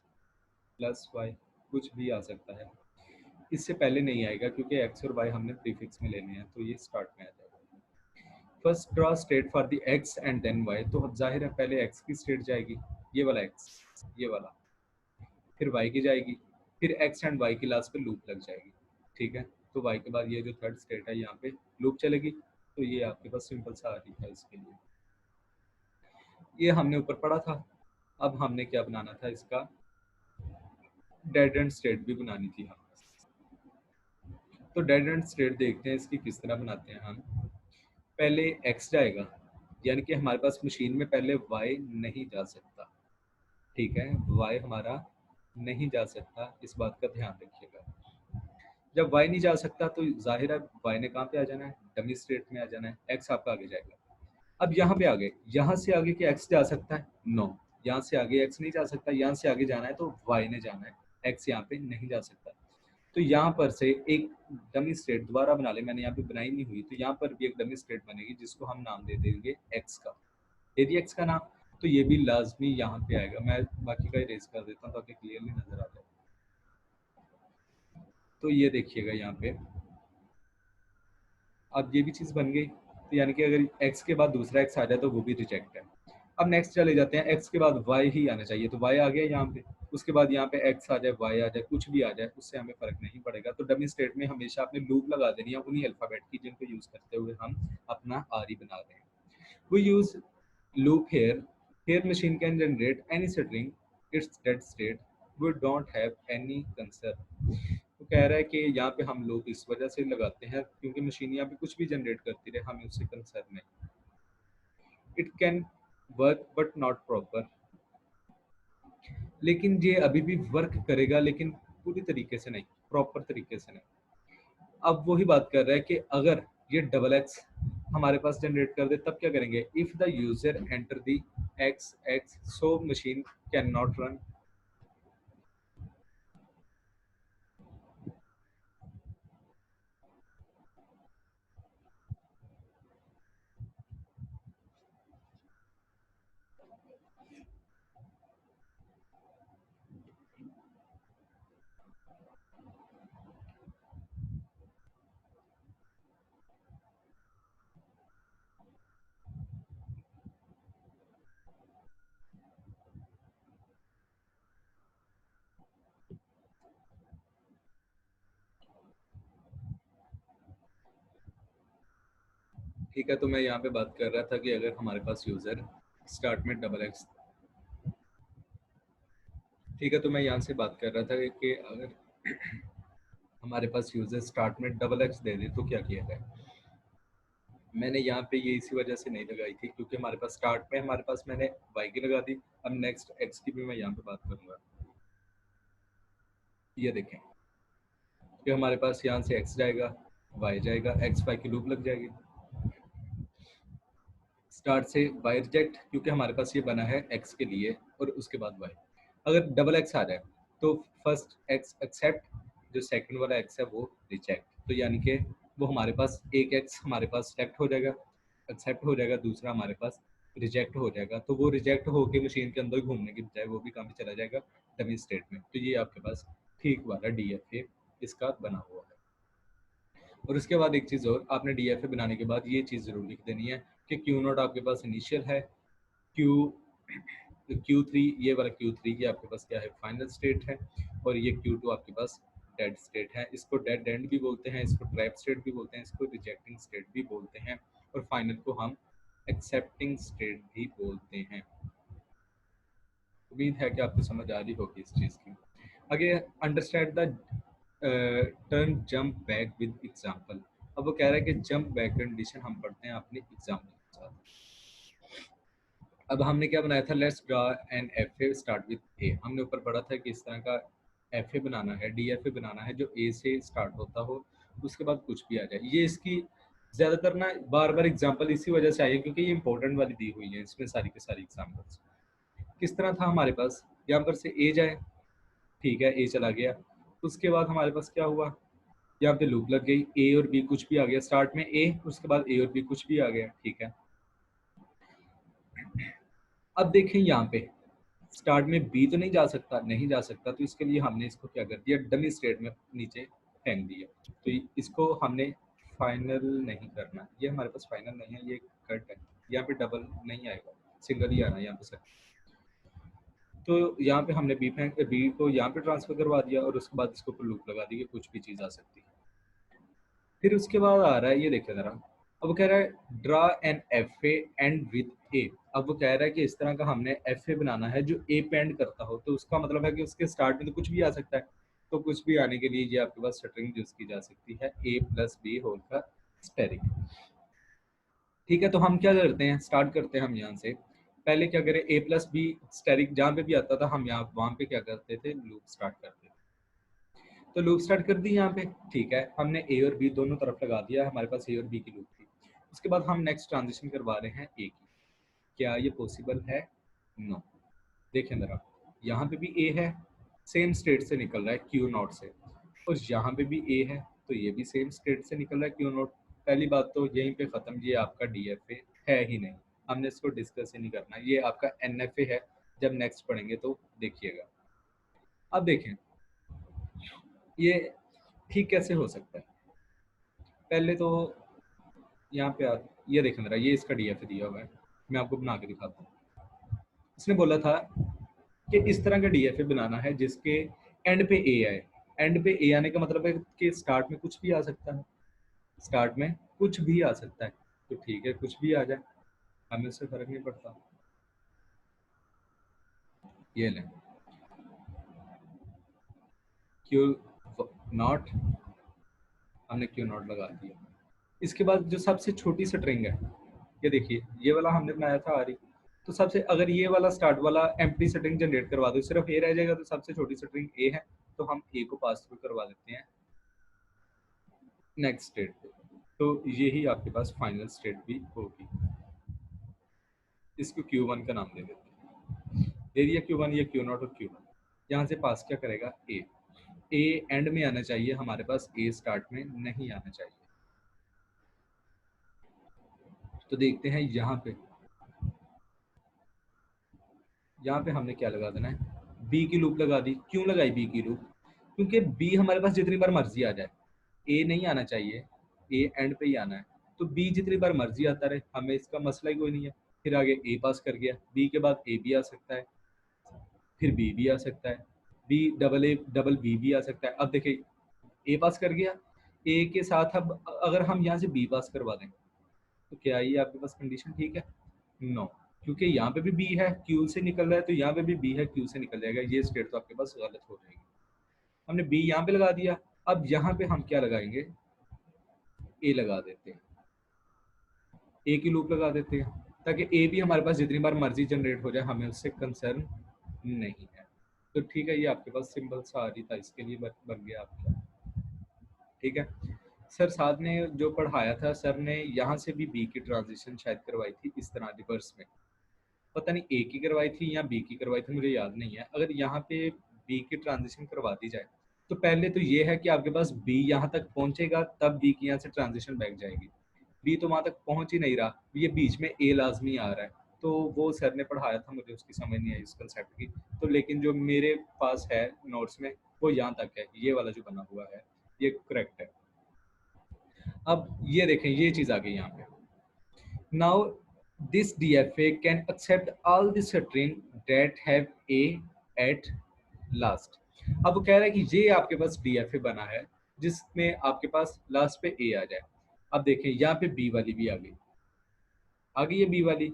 प्लस वाई, कुछ भी आ सकता है। इससे पहले नहीं आएगा क्योंकि एक्स और वाई हमने प्रीफिक्स में लेने हैं, तो ये स्टार्ट में आ जाएगा। First draw state for the X and then Y, तो अब जाहिर है पहले एक्स की स्टेट जाएगी, ये वाला एक्स, ये वाला, फिर वाई की जाएगी, फिर एक्स एंड वाई की लास्ट पे लूप लग जाएगी, ठीक है। तो वाई के बाद ये जो थर्ड स्टेट है यहाँ पे लूप चलेगी। तो ये आपके पास सिंपल सा आ रही है इसके लिए। ये हमने ऊपर पढ़ा था। अब हमने क्या बनाना था? इसका डेड एंड स्टेट भी बनानी थी हमें। तो डेड एंड स्टेट देखते हैं इसकी किस तरह बनाते हैं हम। पहले एक्स जाएगा, यानी कि हमारे पास मशीन में पहले वाई नहीं जा सकता, ठीक है, वाई हमारा नहीं जा सकता, इस बात का ध्यान रखिएगा। जब वाई नहीं जा सकता तो जाहिर है वाई ने कहाँ पे आ जाना है? डमी स्टेट में आ जाना है, एक्स आपका आगे जाएगा। अब यहाँ पे आगे, यहाँ से आगे क्या एक्स जा सकता है? नो, यहाँ से आगे एक्स नहीं जा सकता। यहाँ से आगे जाना है तो वाई ने जाना है, एक्स यहाँ पे नहीं जा सकता। तो यहाँ पर से एक डमी स्टेट दोबारा बना ले, मैंने यहाँ पे बनाई नहीं हुई, तो यहाँ पर भी एक डमी स्टेट बनेगी जिसको हम नाम दे देंगे एक्स का। दे दिया एक्स का नाम, तो ये भी लाजमी यहाँ पे आएगा। मैं बाकी का इरेज कर देता हूँ ताकि क्लियरली नजर आ जाए। तो ये देखिएगा यहाँ पे, अब ये भी चीज़ बन गई। तो यानी कि अगर एक्स के बाद दूसरा एक्स आ जाए तो वो भी रिजेक्ट है। अब नेक्स्ट चले जाते हैं, एक्स के बाद वाई ही आना चाहिए, तो वाई आ गया यहाँ पे। उसके बाद यहाँ पे एक्स आ जाए, वाई आ जाए, कुछ भी आ जाए, उससे हमें फर्क नहीं पड़ेगा। तो डमी स्टेट में हमेशा आपने लूप लगा देनी है उन्हीं अल्फाबेट की जिनको यूज करते हुए हम अपना आरी बना रहे हैं। We use loop here, here machine can generate any string it's dead state, we don't have any concern. तो कह रहा है कि यहाँ पे हम लोग इस वजह से लगाते हैं क्योंकि मशीन यहाँ पे कुछ भी जनरेट करती रहे, हमें उससे कंसर्न नहीं। It can work but not proper, लेकिन ये अभी भी वर्क करेगा लेकिन पूरी तरीके से नहीं, प्रॉपर तरीके से नहीं। अब वही बात कर रहा है कि अगर ये डबल एक्स हमारे पास जनरेट कर दे तब क्या करेंगे? If the user enter the x x so machine can not run. ठीक है, तो मैं यहाँ पे बात कर रहा था कि अगर हमारे पास यूजर स्टार्ट में डबल एक्स, ठीक है, तो मैं यहाँ से बात कर रहा था कि अगर हमारे पास यूजर स्टार्ट में डबल एक्स दे दे तो क्या किया जाए। मैंने यहाँ पे ये इसी वजह से नहीं लगाई थी क्योंकि हमारे पास स्टार्ट में हमारे पास मैंने वाई की लगा दी। अब नेक्स्ट एक्स की भी मैं यहाँ पे बात करूंगा। ये देखें कि हमारे पास यहाँ से एक्स जाएगा, वाई जाएगा, एक्स वाई की लूप लग जाएगी। स्टार्ट से वाई रिजेक्ट क्योंकि हमारे पास ये बना है एक्स के लिए, और उसके बाद वाई। अगर डबल एक्स आ जाए तो फर्स्ट एक्स एक्सेप्ट, जो सेकंड वाला एक्स है वो रिजेक्ट। तो यानी कि वो हमारे पास एक एक्स हमारे पास सेलेक्ट हो जाएगा, एक्सेप्ट हो जाएगा, दूसरा हमारे पास रिजेक्ट हो जाएगा। तो वो रिजेक्ट होके मशीन के अंदर घूमने की बजाय वो भी काम चला जाएगा डमी स्टेट में। तो ये आपके पास ठीक वाला डीएफए इसका बना हुआ है। और उसके बाद एक चीज़ और, आपने डीएफए बनाने के बाद ये चीज़ जरूर लिख देनी है कि क्यू नोट आपके पास इनिशियल है, क्यू क्यू थ्री, ये वाला क्यू थ्री ये आपके पास क्या है, फाइनल स्टेट है, और ये क्यू टू आपके पास डेड स्टेट है। इसको डेड एंड भी बोलते हैं, इसको ट्रैप स्टेट भी बोलते हैं, इसको रिजेक्टिंग स्टेट भी बोलते हैं, और फाइनल को हम एक्सेप्टिंग स्टेट भी बोलते हैं। उम्मीद है कि आपको समझ आ रही होगी इस चीज़ की। आगे understand the term jump back with example. अब वो कह रहा है कि जंप बैक कंडीशन हम पढ़ते हैं अपने एग्जांपल के साथ। अब हमने क्या बनाया था, let's draw N F A start with A. हमने ऊपर पढ़ा था कि इस तरह का एफ ए बनाना है, डी एफ ए बनाना है जो ए से स्टार्ट होता हो, उसके बाद कुछ भी आ जाए। ये इसकी ज़्यादातर ना बार बार एग्जांपल इसी वजह से आई है क्योंकि ये इंपॉर्टेंट वाली दी हुई है इसमें सारी के सारी एग्जांपल्स। किस तरह था हमारे पास, यहाँ पर से ए जाए, ठीक है, ए चला गया, उसके बाद हमारे पास क्या हुआ, यहाँ पे लूप लग गई, ए और बी कुछ भी आ गया, स्टार्ट में ए, उसके बाद ए और बी कुछ भी आ गया, ठीक है। अब देखें यहाँ पे स्टार्ट में बी तो नहीं जा सकता, नहीं जा सकता, तो इसके लिए हमने इसको क्या कर दिया, डमी स्टेट में नीचे फेंक दिया। तो इसको हमने फाइनल नहीं करना, ये हमारे पास फाइनल नहीं है, ये कट है, यहाँ पे डबल नहीं आएगा, सिंगल ही आना यहाँ पे सर। तो यहाँ पे हमने बी को यहाँ पे ट्रांसफर करवा दिया, और उसके बाद इसके ऊपर लूप लगा दी कि कुछ भी चीज़ आ सकती है। फिर उसके बाद आ रहा है, ये देखिए जरा, अब वो कह रहा है draw N F A end with A. अब वो कह रहा है कि इस तरह का हमने एफ ए बनाना है जो ए पे एंड करता हो, तो उसका मतलब है कि उसके स्टार्ट में तो कुछ भी आ सकता है। तो कुछ भी आने के लिए ये आपके पास स्ट्रिंग यूज की जा सकती है, ए प्लस बी होल का स्टेरिक। ठीक है, तो हम क्या करते हैं, स्टार्ट करते हैं हम यहाँ से। पहले क्या करें, ए प्लस बी स्टेरिक जहाँ पे भी आता था हम यहाँ वहाँ पे क्या करते थे, लूप स्टार्ट करते थे। तो लूप स्टार्ट कर दी यहाँ पे, ठीक है, हमने ए और बी दोनों तरफ लगा दिया, हमारे पास ए और बी की लूप थी। उसके बाद हम नेक्स्ट ट्रांजिशन करवा रहे हैं ए की। क्या ये पॉसिबल है? नो। देखें जरा, यहाँ पे भी ए है, सेम स्टेट से निकल रहा है क्यू नॉट से, और यहाँ पे भी ए है, तो ये भी सेम स्टेट से निकल रहा है क्यू नॉट। पहली बात तो यहीं पे ख़त्म, ये आपका डी एफ ए है ही नहीं, हमने इसको डिस्कस ही नहीं करना, ये आपका एन एफ ए है, जब नेक्स्ट पढ़ेंगे तो देखिएगा। अब देखें ये ठीक कैसे हो सकता है। पहले तो यहाँ पे ये देखें जरा, ये इसका डी एफ ए दिया हुआ है, मैं आपको बना के दिखाता हूँ। इसने बोला था कि इस तरह का डीएफए बनाना है जिसके एंड पे ए आए। एंड पे ए आने का मतलब है कि स्टार्ट में कुछ भी आ सकता है, स्टार्ट में कुछ भी आ सकता है। तो ठीक है, कुछ भी आ जाए, हमें उससे फर्क नहीं पड़ता। ये लें क्यू नॉट, हमने क्यू नॉट लगा दिया। इसके बाद जो सबसे छोटी स्ट्रिंग है, ये देखिए, ये वाला हमने बनाया था आरी, तो सबसे अगर ये वाला स्टार्ट वाला एम्प्टी स्ट्रिंग जनरेट करवा दो, सिर्फ ए रह जाएगा, तो सबसे छोटी स्ट्रिंग ए है, तो हम ए को पास थ्रू करवा देते हैं नेक्स्ट स्टेट पे। तो यही आपके पास फाइनल स्टेट भी होगी। इसको Q1 का नाम दे देते हैं, दे दिया Q1, ये Q नॉट और Q1। यहाँ से पास क्या करेगा, ए। ए एंड में आना चाहिए, हमारे पास ए स्टार्ट में नहीं आना चाहिए। तो देखते हैं यहाँ पे हमने क्या लगा देना है, बी की लूप लगा दी। क्यों लगाई बी की लूप, क्योंकि बी हमारे पास जितनी बार मर्जी आ जाए, ए नहीं आना चाहिए, ए एंड पे ही आना है। तो बी जितनी बार मर्जी आता रहे, हमें इसका मसला ही कोई नहीं है। फिर आगे ए पास कर गया, बी के बाद ए भी आ सकता है, फिर बी भी आ सकता है, B double A double B भी आ सकता है। अब देखिए ए पास कर गया, ए के साथ अब अगर हम यहाँ से बी पास करवा दें, तो क्या ये आपके पास कंडीशन ठीक है? नो, क्योंकि यहाँ पे भी बी है, क्यू से निकल रहा है, तो यहाँ पे भी बी है, क्यू से निकल जाएगा। ये स्टेट तो आपके पास गलत हो जाएगी। हमने बी यहाँ पे लगा दिया, अब यहाँ पे हम क्या लगाएंगे, ए लगा देते हैं, ए की लूप लगा देते हैं, ताकि ए भी हमारे पास जितनी बार मर्जी जनरेट हो जाए, हमें उससे कंसर्न नहीं है। तो ठीक है, ये आपके पास सिंपल सा आ रही था, इसके लिए बन गया आपका। ठीक है सर, साथ में जो पढ़ाया था सर ने, यहाँ से भी बी की ट्रांजिशन शायद करवाई थी इस तरह रिवर्स में, पता नहीं ए की करवाई थी या बी की करवाई थी, मुझे याद नहीं है। अगर यहाँ पे बी की ट्रांजिशन करवा दी जाए, तो पहले तो ये है कि आपके पास बी यहाँ तक पहुंचेगा, तब बी की यहाँ से ट्रांजिशन बैक जाएगी। बी तो वहां तक पहुंच ही नहीं रहा, ये बीच में ए लाजमी आ रहा है। तो वो सर ने पढ़ाया था, मुझे उसकी समझ नहीं आई इस कंसेप्ट की। तो लेकिन जो मेरे पास है नोट्स में, वो यहाँ तक है, ये वाला जो बना हुआ है ये करेक्ट है। अब ये देखें, ये चीज आ गई यहाँ पे। Now this DFA can accept all the string that have A at last. अब वो कह रहा है कि ये आपके पास DFA बना है जिसमें आपके पास लास्ट पे ए आ जाए। अब देखें, यहाँ पे बी वाली भी आ गई है बी वाली।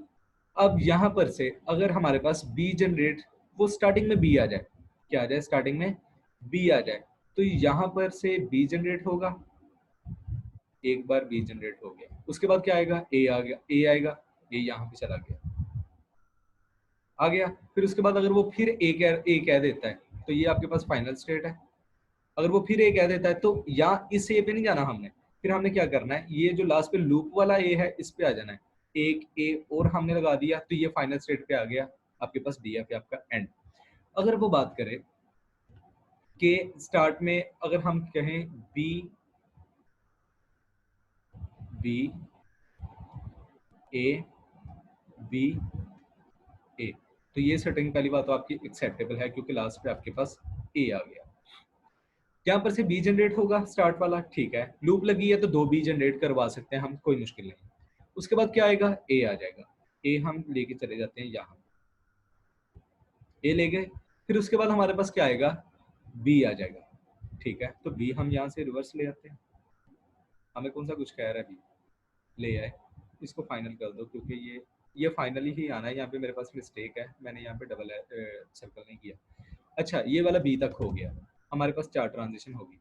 अब यहाँ पर से अगर हमारे पास बी जनरेट, वो स्टार्टिंग में बी आ जाए, क्या आ जाए, स्टार्टिंग में बी आ जाए, तो यहाँ पर से बी जनरेट होगा, एक बार बी जनरेट हो गया, उसके बाद क्या आएगा, ए आ गया, ए आएगा, ए यहाँ पे चला गया, आ गया। फिर उसके बाद अगर वो फिर ए कह देता है, तो ये आपके पास फाइनल स्टेट है। अगर वो फिर ए कह देता है, तो यहाँ इस ए पे नहीं जाना हमने, फिर हमने क्या करना है, ये जो लास्ट पे लूप वाला ए है, इस पे आ जाना है। एक ए और हमने लगा दिया, तो ये फाइनल स्टेट पे आ गया आपके पास, DFA आपका एंड। अगर वो बात करें कि स्टार्ट में अगर हम कहें बी बी ए बी ए, तो ये सेटिंग पहली बात तो आपकी एक्सेप्टेबल है, क्योंकि लास्ट पे आपके पास ए आ गया। यहाँ पर से बी जनरेट होगा स्टार्ट वाला, ठीक है, लूप लगी है तो दो बी जनरेट करवा सकते हैं हम, कोई मुश्किल नहीं। उसके बाद क्या आएगा, ए आ जाएगा, ए हम लेके चले जाते हैं यहाँ, ए ले गए। फिर उसके बाद हमारे पास क्या आएगा, बी आ जाएगा, ठीक है, तो बी हम यहाँ से रिवर्स ले आते हैं। हमें कौन सा कुछ कह रहा है, बी ले आए, इसको फाइनल कर दो, क्योंकि ये फाइनली ही आना है। यहाँ पे मेरे पास मिस्टेक है, मैंने यहाँ पे डबल सर्कल नहीं किया। अच्छा, ये वाला बी तक हो गया, हमारे पास चार ट्रांजिशन होगी,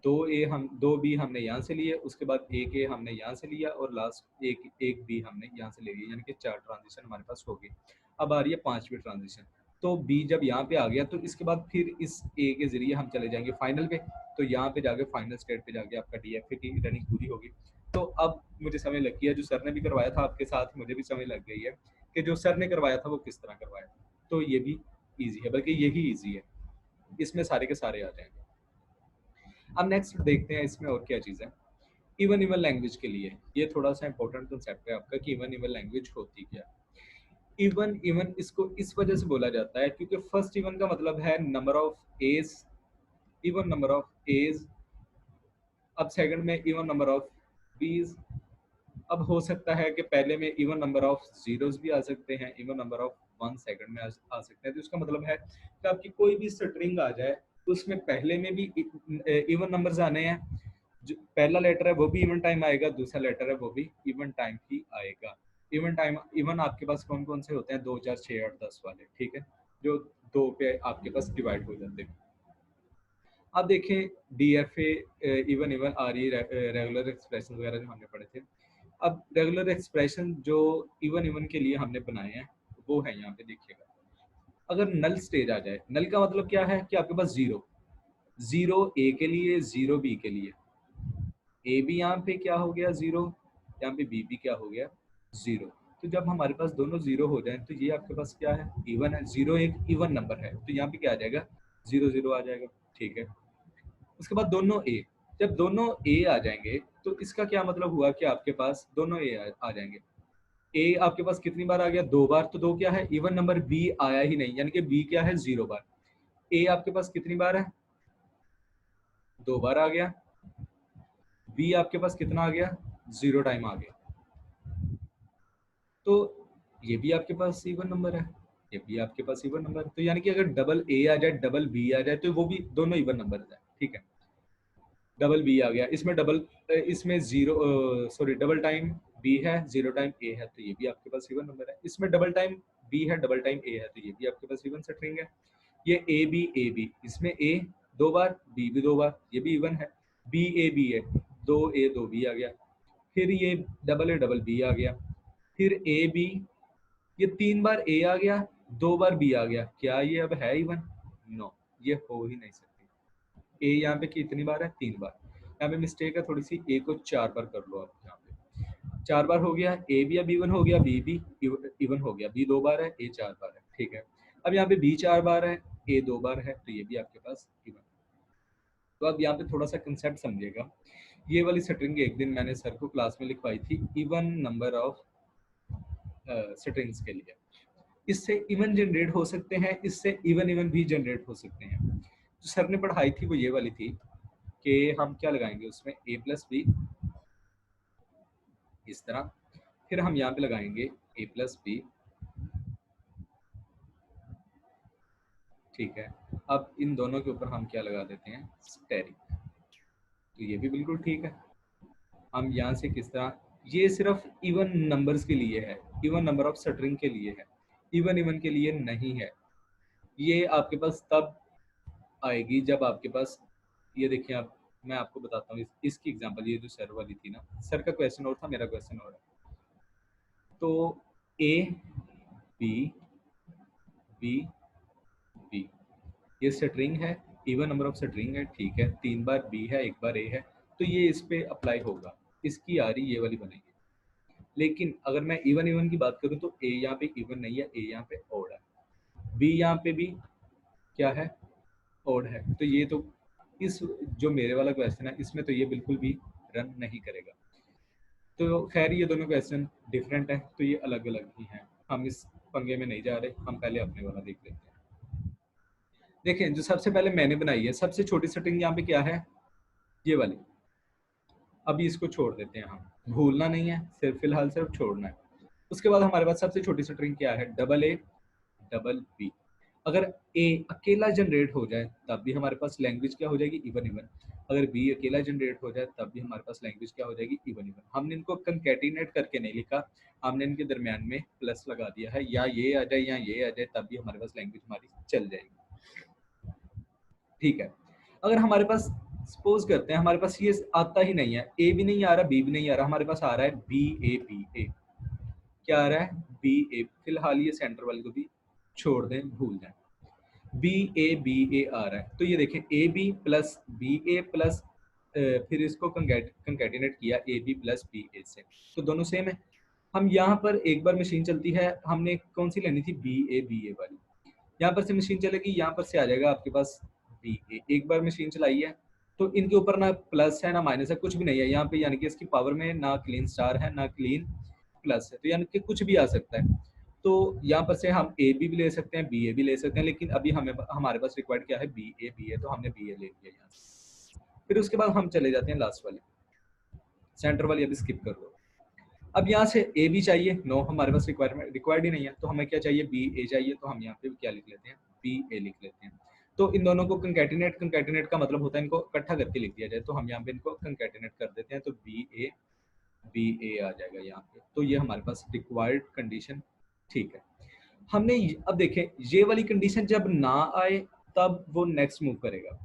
दो बी हमने यहाँ से लिए, उसके बाद एक ए हमने यहाँ से लिया, और लास्ट एक बी हमने यहाँ से ले लिया, यानी कि चार ट्रांजिशन हमारे पास होगी। अब आ रही है पांचवी ट्रांजिशन। तो बी जब यहाँ पे आ गया, तो इसके बाद फिर इस ए के जरिए हम चले जाएंगे फाइनल पे, तो यहाँ पे जाके फाइनल स्टेट पे जाके आपका DFA की रनिंग पूरी होगी। तो अब मुझे समझ लग गई है, जो सर ने भी करवाया था आपके साथ, मुझे भी समझ लग गई है कि जो सर ने करवाया था वो किस तरह करवाया था। तो ये भी ईजी है, बल्कि यही ईजी है, इसमें सारे के सारे आ जाएंगे। अब नेक्स्ट देखते हैं इसमें और क्या चीज़ है। इवन इवन लैंग्वेज के लिए ये थोड़ा सा इंपॉर्टेंट कंसेप्ट है आपका, कि इवन इवन लैंग्वेज होती क्या है। इवन इवन इसको इस वजह से बोला जाता है क्योंकि फर्स्ट इवन का मतलब है number of A's, even number of A's. अब सेकंड में इवन नंबर ऑफ बीज। अब हो सकता है कि पहले में इवन नंबर ऑफ जीरोस भी आ सकते हैं, even number of one second में आ सकते हैं। तो इसका मतलब है कि आपकी कोई भी स्ट्रिंग आ जाए, उसमें पहले में भी इवन नंबर्स आने हैं, जो पहला लेटर है वो भी इवन टाइम आएगा, दूसरा लेटर है वो भी इवन टाइम ही आएगा। इवन टाइम, इवन आपके पास कौन कौन से होते हैं, 2 4 6 8 10 वाले, ठीक है, जो दो पे आपके पास डिवाइड हो जाते हैं। अब देखें DFA इवन इवन आ रही है, रेगुलर एक्सप्रेशन वगैरह जो हमने पढ़े थे। अब रेगुलर एक्सप्रेशन जो इवन इवन के लिए हमने बनाए हैं, वो है यहाँ पे देखिएगा। अगर नल स्टेज आ जाए, नल का मतलब क्या है कि आपके पास जीरो, जीरो ए के लिए, जीरो बी के लिए, ए भी यहाँ पे क्या हो गया जीरो, यहाँ पे बी भी क्या हो गया जीरो। तो जब हमारे पास दोनों जीरो हो जाए, तो ये आपके पास क्या है, इवन है, जीरो एक इवन नंबर है, तो यहाँ पे क्या आ जाएगा, जीरो जीरो आ जाएगा, ठीक है। उसके बाद दोनों ए, जब दोनों ए आ जाएंगे, तो इसका क्या मतलब हुआ कि आपके पास दोनों ए आ जाएंगे। ए आपके पास कितनी बार आ गया, दो बार, तो दो क्या है, इवन नंबर, बी आया ही नहीं, यानी कि बी क्या है, जीरो बार। ए आपके पास कितनी बार है, दो बार आ गया। बी आपके पास कितना आ गया, जीरो टाइम आ गया। तो ये भी आपके पास इवन नंबर है, ये भी आपके पास इवन नंबर है। तो यानी कि अगर डबल ए आ जाए, डबल बी आ जाए, तो वो भी दोनों इवन नंबर है, ठीक है। डबल बी आ गया, इसमें डबल, इसमें zero, sorry, double time B है, 0 टाइम ए है, तो ये भी आपके पास इवन नंबर है। इसमें डबल टाइम बी है, डबल टाइम ए है, तो ये भी आपके पास इवन स्ट्रिंग है। ये ए बी, इसमें ए 2 बार, बी भी 2 बार, ये भी इवन है। बी है, 2 बी आ गया। फिर ये डबल बी आ गया। फिर ए बी, ये 3 बार ए आ गया, 2 बार बी आ गया, क्या ये अब है इवन? नो, ये हो ही नहीं सकती। ए यहाँ पे कितनी बार है? 3 बार। यहाँ पे मिस्टेक है थोड़ी सी, ए को 4 बार कर लो आप। यहाँ पे 4 बार हो गया, ए भी अब इवन हो गया, बी भी इवन हो गया। बी 2 बार है, ए 4 बार है, ठीक है। अब यहाँ पे बी 4 बार है, ए 2 बार है, तो ये भी आपके पास इवन। तो अब यहाँ पे थोड़ा सा कंसेप्ट समझिएगा। ये वाली स्ट्रिंग एक दिन मैंने सर को क्लास में लिखवाई थी, इवन नंबर ऑफ स्ट्रिंग्स के लिए। इससे इवन जनरेट हो सकते हैं, इससे इवन इवन भी जनरेट हो सकते हैं। जो सर ने पढ़ाई थी वो ये वाली थी कि हम क्या लगाएंगे उसमें, ए प्लस बी इस तरह, फिर हम यहाँ पे लगाएंगे ए प्लस बी, ठीक है। अब इन दोनों के ऊपर हम क्या लगा देते हैं, स्टेरिक, तो ये भी बिल्कुल ठीक है। हम यहाँ से किस तरह, ये सिर्फ इवन नंबर्स के लिए है, इवन नंबर ऑफ स्ट्रिंग के लिए है, इवन इवन के लिए नहीं है। ये आपके पास तब आएगी जब आपके पास, ये देखिए आप, मैं आपको बताता हूँ इसकी एग्जांपल, ये जो सर वाली थी ना, सर का क्वेश्चन और था, मेरा क्वेश्चन और है। तो ए बी बी बी, ये स्ट्रिंग है, इवन नंबर ऑफ स्ट्रिंग है, ठीक है। 3 बार बी है, 1 बार ए है, तो ये इस पे अप्लाई होगा, इसकी आ रही ये वाली बनेगी। लेकिन अगर मैं इवन इवन की बात करूँ तो ए यहाँ पे इवन नहीं है, ए यहाँ पे ओड है, बी यहाँ पे भी क्या है, ओड है, तो ये तो इस जो मेरे वाला क्वेश्चन है इसमें तो ये बिल्कुल भी रन नहीं करेगा। तो खैर ये दोनों क्वेश्चन डिफरेंट है, तो ये अलग अलग ही हैं, हम इस पंगे में नहीं जा रहे, हम पहले अपने वाला देख लेते हैं। देखें, जो सबसे पहले मैंने बनाई है, सबसे छोटी स्ट्रिंग यहाँ पे क्या है, ये वाली। अभी इसको छोड़ देते हैं, हम भूलना नहीं है, सिर्फ फिलहाल सिर्फ छोड़ना है। उसके बाद हमारे पास सबसे छोटी स्ट्रिंग क्या है, डबल ए डबल बी। अगर ए अकेला जनरेट हो जाए तब भी हमारे पास लैंग्वेज क्या हो जाएगी, इवन इवन। अगर बी अकेला जनरेट हो जाए तब भी हमारे पास लैंग्वेज क्या हो जाएगी, इवन इवन। हमने इनको कंकैटिनेट करके नहीं लिखा, हमने इनके दरमियान में प्लस लगा दिया है, या ये आ जाए या ये आ जाए, तब भी हमारे पास लैंग्वेज हमारी चल जाएगी, ठीक है। अगर हमारे पास, सपोज करते हैं हमारे पास ये आता ही नहीं है, ए भी नहीं आ रहा, बी भी नहीं आ रहा, हमारे पास आ रहा है बी ए, क्या आ रहा है, बी ए। फिलहाल ये सेंटर वाले को भी छोड़ दें, भूल जाए, बी ए आ रहा है, तो ये देखें A B plus B A plus, फिर इसको कंकैटिनेट किया A B plus B A से, तो दोनों सेम है। हम यहाँ पर एक बार मशीन चलती है, हमने कौन सी लेनी थी, बी ए वाली। यहाँ पर से मशीन चलेगी, यहाँ पर से आ जाएगा आपके पास बी ए। एक बार मशीन चलाई है तो इनके ऊपर ना प्लस है ना माइनस है, कुछ भी नहीं है यहाँ पे, यानी कि इसकी पावर में ना क्लीन स्टार है ना क्लीन प्लस है, तो यानी कि कुछ भी आ सकता है। तो यहाँ पर से हम ए बी भी ले सकते हैं, बी ए भी ले सकते हैं, लेकिन अभी हमें हमारे पास रिक्वायर्ड क्या है, बी ए, तो हमने बी ए ले लिया यहाँ से। फिर उसके बाद हम चले जाते हैं लास्ट वाले, सेंटर वाली अभी स्किप कर दो। अब यहाँ से ए बी चाहिए, नो हमारे पास रिक्वायर्ड ही नहीं है, तो हमें क्या चाहिए, बी ए चाहिए, तो हम यहाँ पे क्या लिख लेते हैं, बी ए लिख लेते हैं। तो इन दोनों को कंकैटिनेट का मतलब होता है इनको इकट्ठा करके लिख दिया जाए, तो हम यहाँ पे इनको कंकैटिनेट कर देते हैं, तो बी ए आ जाएगा यहाँ पे। तो ये हमारे पास रिक्वायर्ड कंडीशन, ठीक है। हमने अब देखें, ये वाली कंडीशन जब ना आए तब वो नेक्स्ट मूव करेगा।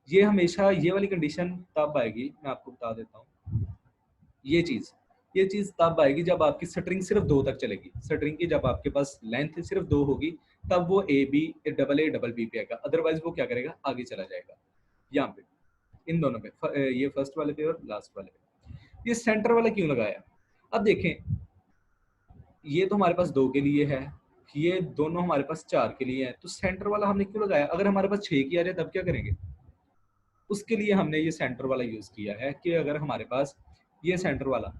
ये हमेशा ये वाली कंडीशन तब आएगी, मैं आपको बता देता हूँ, ये चीज तब आएगी जब आपकी स्ट्रिंग सिर्फ 2 तक चलेगी। स्ट्रिंग की जब आपके पास लेंथ सिर्फ 2 होगी तब वो ए डबल बी पे आएगा, अदरवाइज वो क्या करेगा, आगे चला जाएगा यहाँ पे, इन दोनों पे, ये फर्स्ट वाले पे और लास्ट वाले पे। ये सेंटर वाला क्यों लगाया, अब देखें, ये तो हमारे पास 2 के लिए है, ये दोनों हमारे पास 4 के लिए है, तो सेंटर वाला हमने क्यों लगाया। अगर हमारे पास 6 की आ जाए तब क्या करेंगे, उसके लिए हमने ये सेंटर वाला यूज किया है, कि अगर हमारे पास ये सेंटर वाला,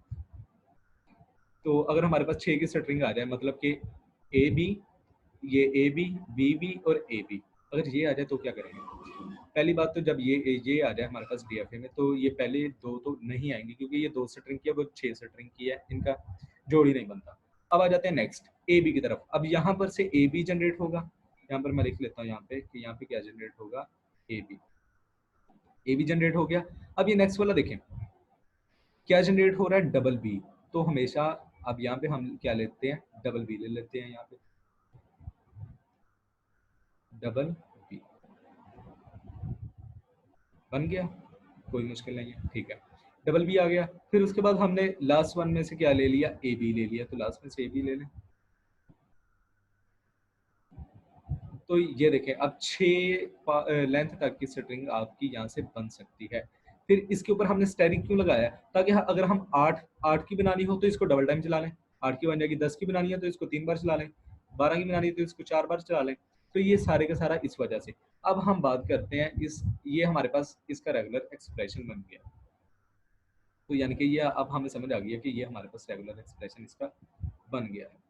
तो अगर हमारे पास 6 की स्ट्रिंग आ जाए, मतलब कि ए बी, ये ए बी और ए बी, अगर ये आ जाए तो क्या करेंगे। पहली बात तो जब ये आ जाए हमारे पास डीएफए में, तो ये पहले 2 तो नहीं आएंगे, क्योंकि ये 2 स्ट्रिंग की है, वो 6 स्ट्रिंग की है, इनका जोड़ ही नहीं बनता। अब आ जाते हैं नेक्स्ट ए बी की तरफ। अब यहाँ पर से ए बी जनरेट होगा, यहाँ पर मैं लिख लेता हूँ यहाँ पे कि यहाँ पे क्या जनरेट होगा, ए बी जनरेट हो गया। अब ये नेक्स्ट वाला देखें क्या जनरेट हो रहा है, डबल बी। तो हमेशा अब यहाँ पे हम क्या लेते हैं, डबल बी ले लेते हैं, यहाँ पे डबल बी बन गया, कोई मुश्किल नहीं है, ठीक है। डबल बी आ गया, फिर उसके बाद हमने लास्ट वन में से क्या ले लिया, ए बी ले लिया, तो लास्ट में से ए बी ले लें। तो ये देखें अब 6 लेंथ तक की स्ट्रिंग आपकी यहाँ से बन सकती है। फिर इसके ऊपर हमने स्टेरिंग क्यों लगाया, ताकि अगर हम 8 की बनानी हो तो इसको डबल टाइम चला लें, 8 की बन जाएगी, 10 की बनानी है तो इसको 3 बार चला लें, 12 की बनानी है तो इसको 4 बार चला लें। तो ये सारे का सारा इस वजह से। अब हम बात करते हैं इस, ये हमारे पास इसका रेगुलर एक्सप्रेशन बन गया। तो यानी कि ये अब हमें समझ आ गया कि ये हमारे पास रेगुलर एक्सप्रेशन इसका बन गया है।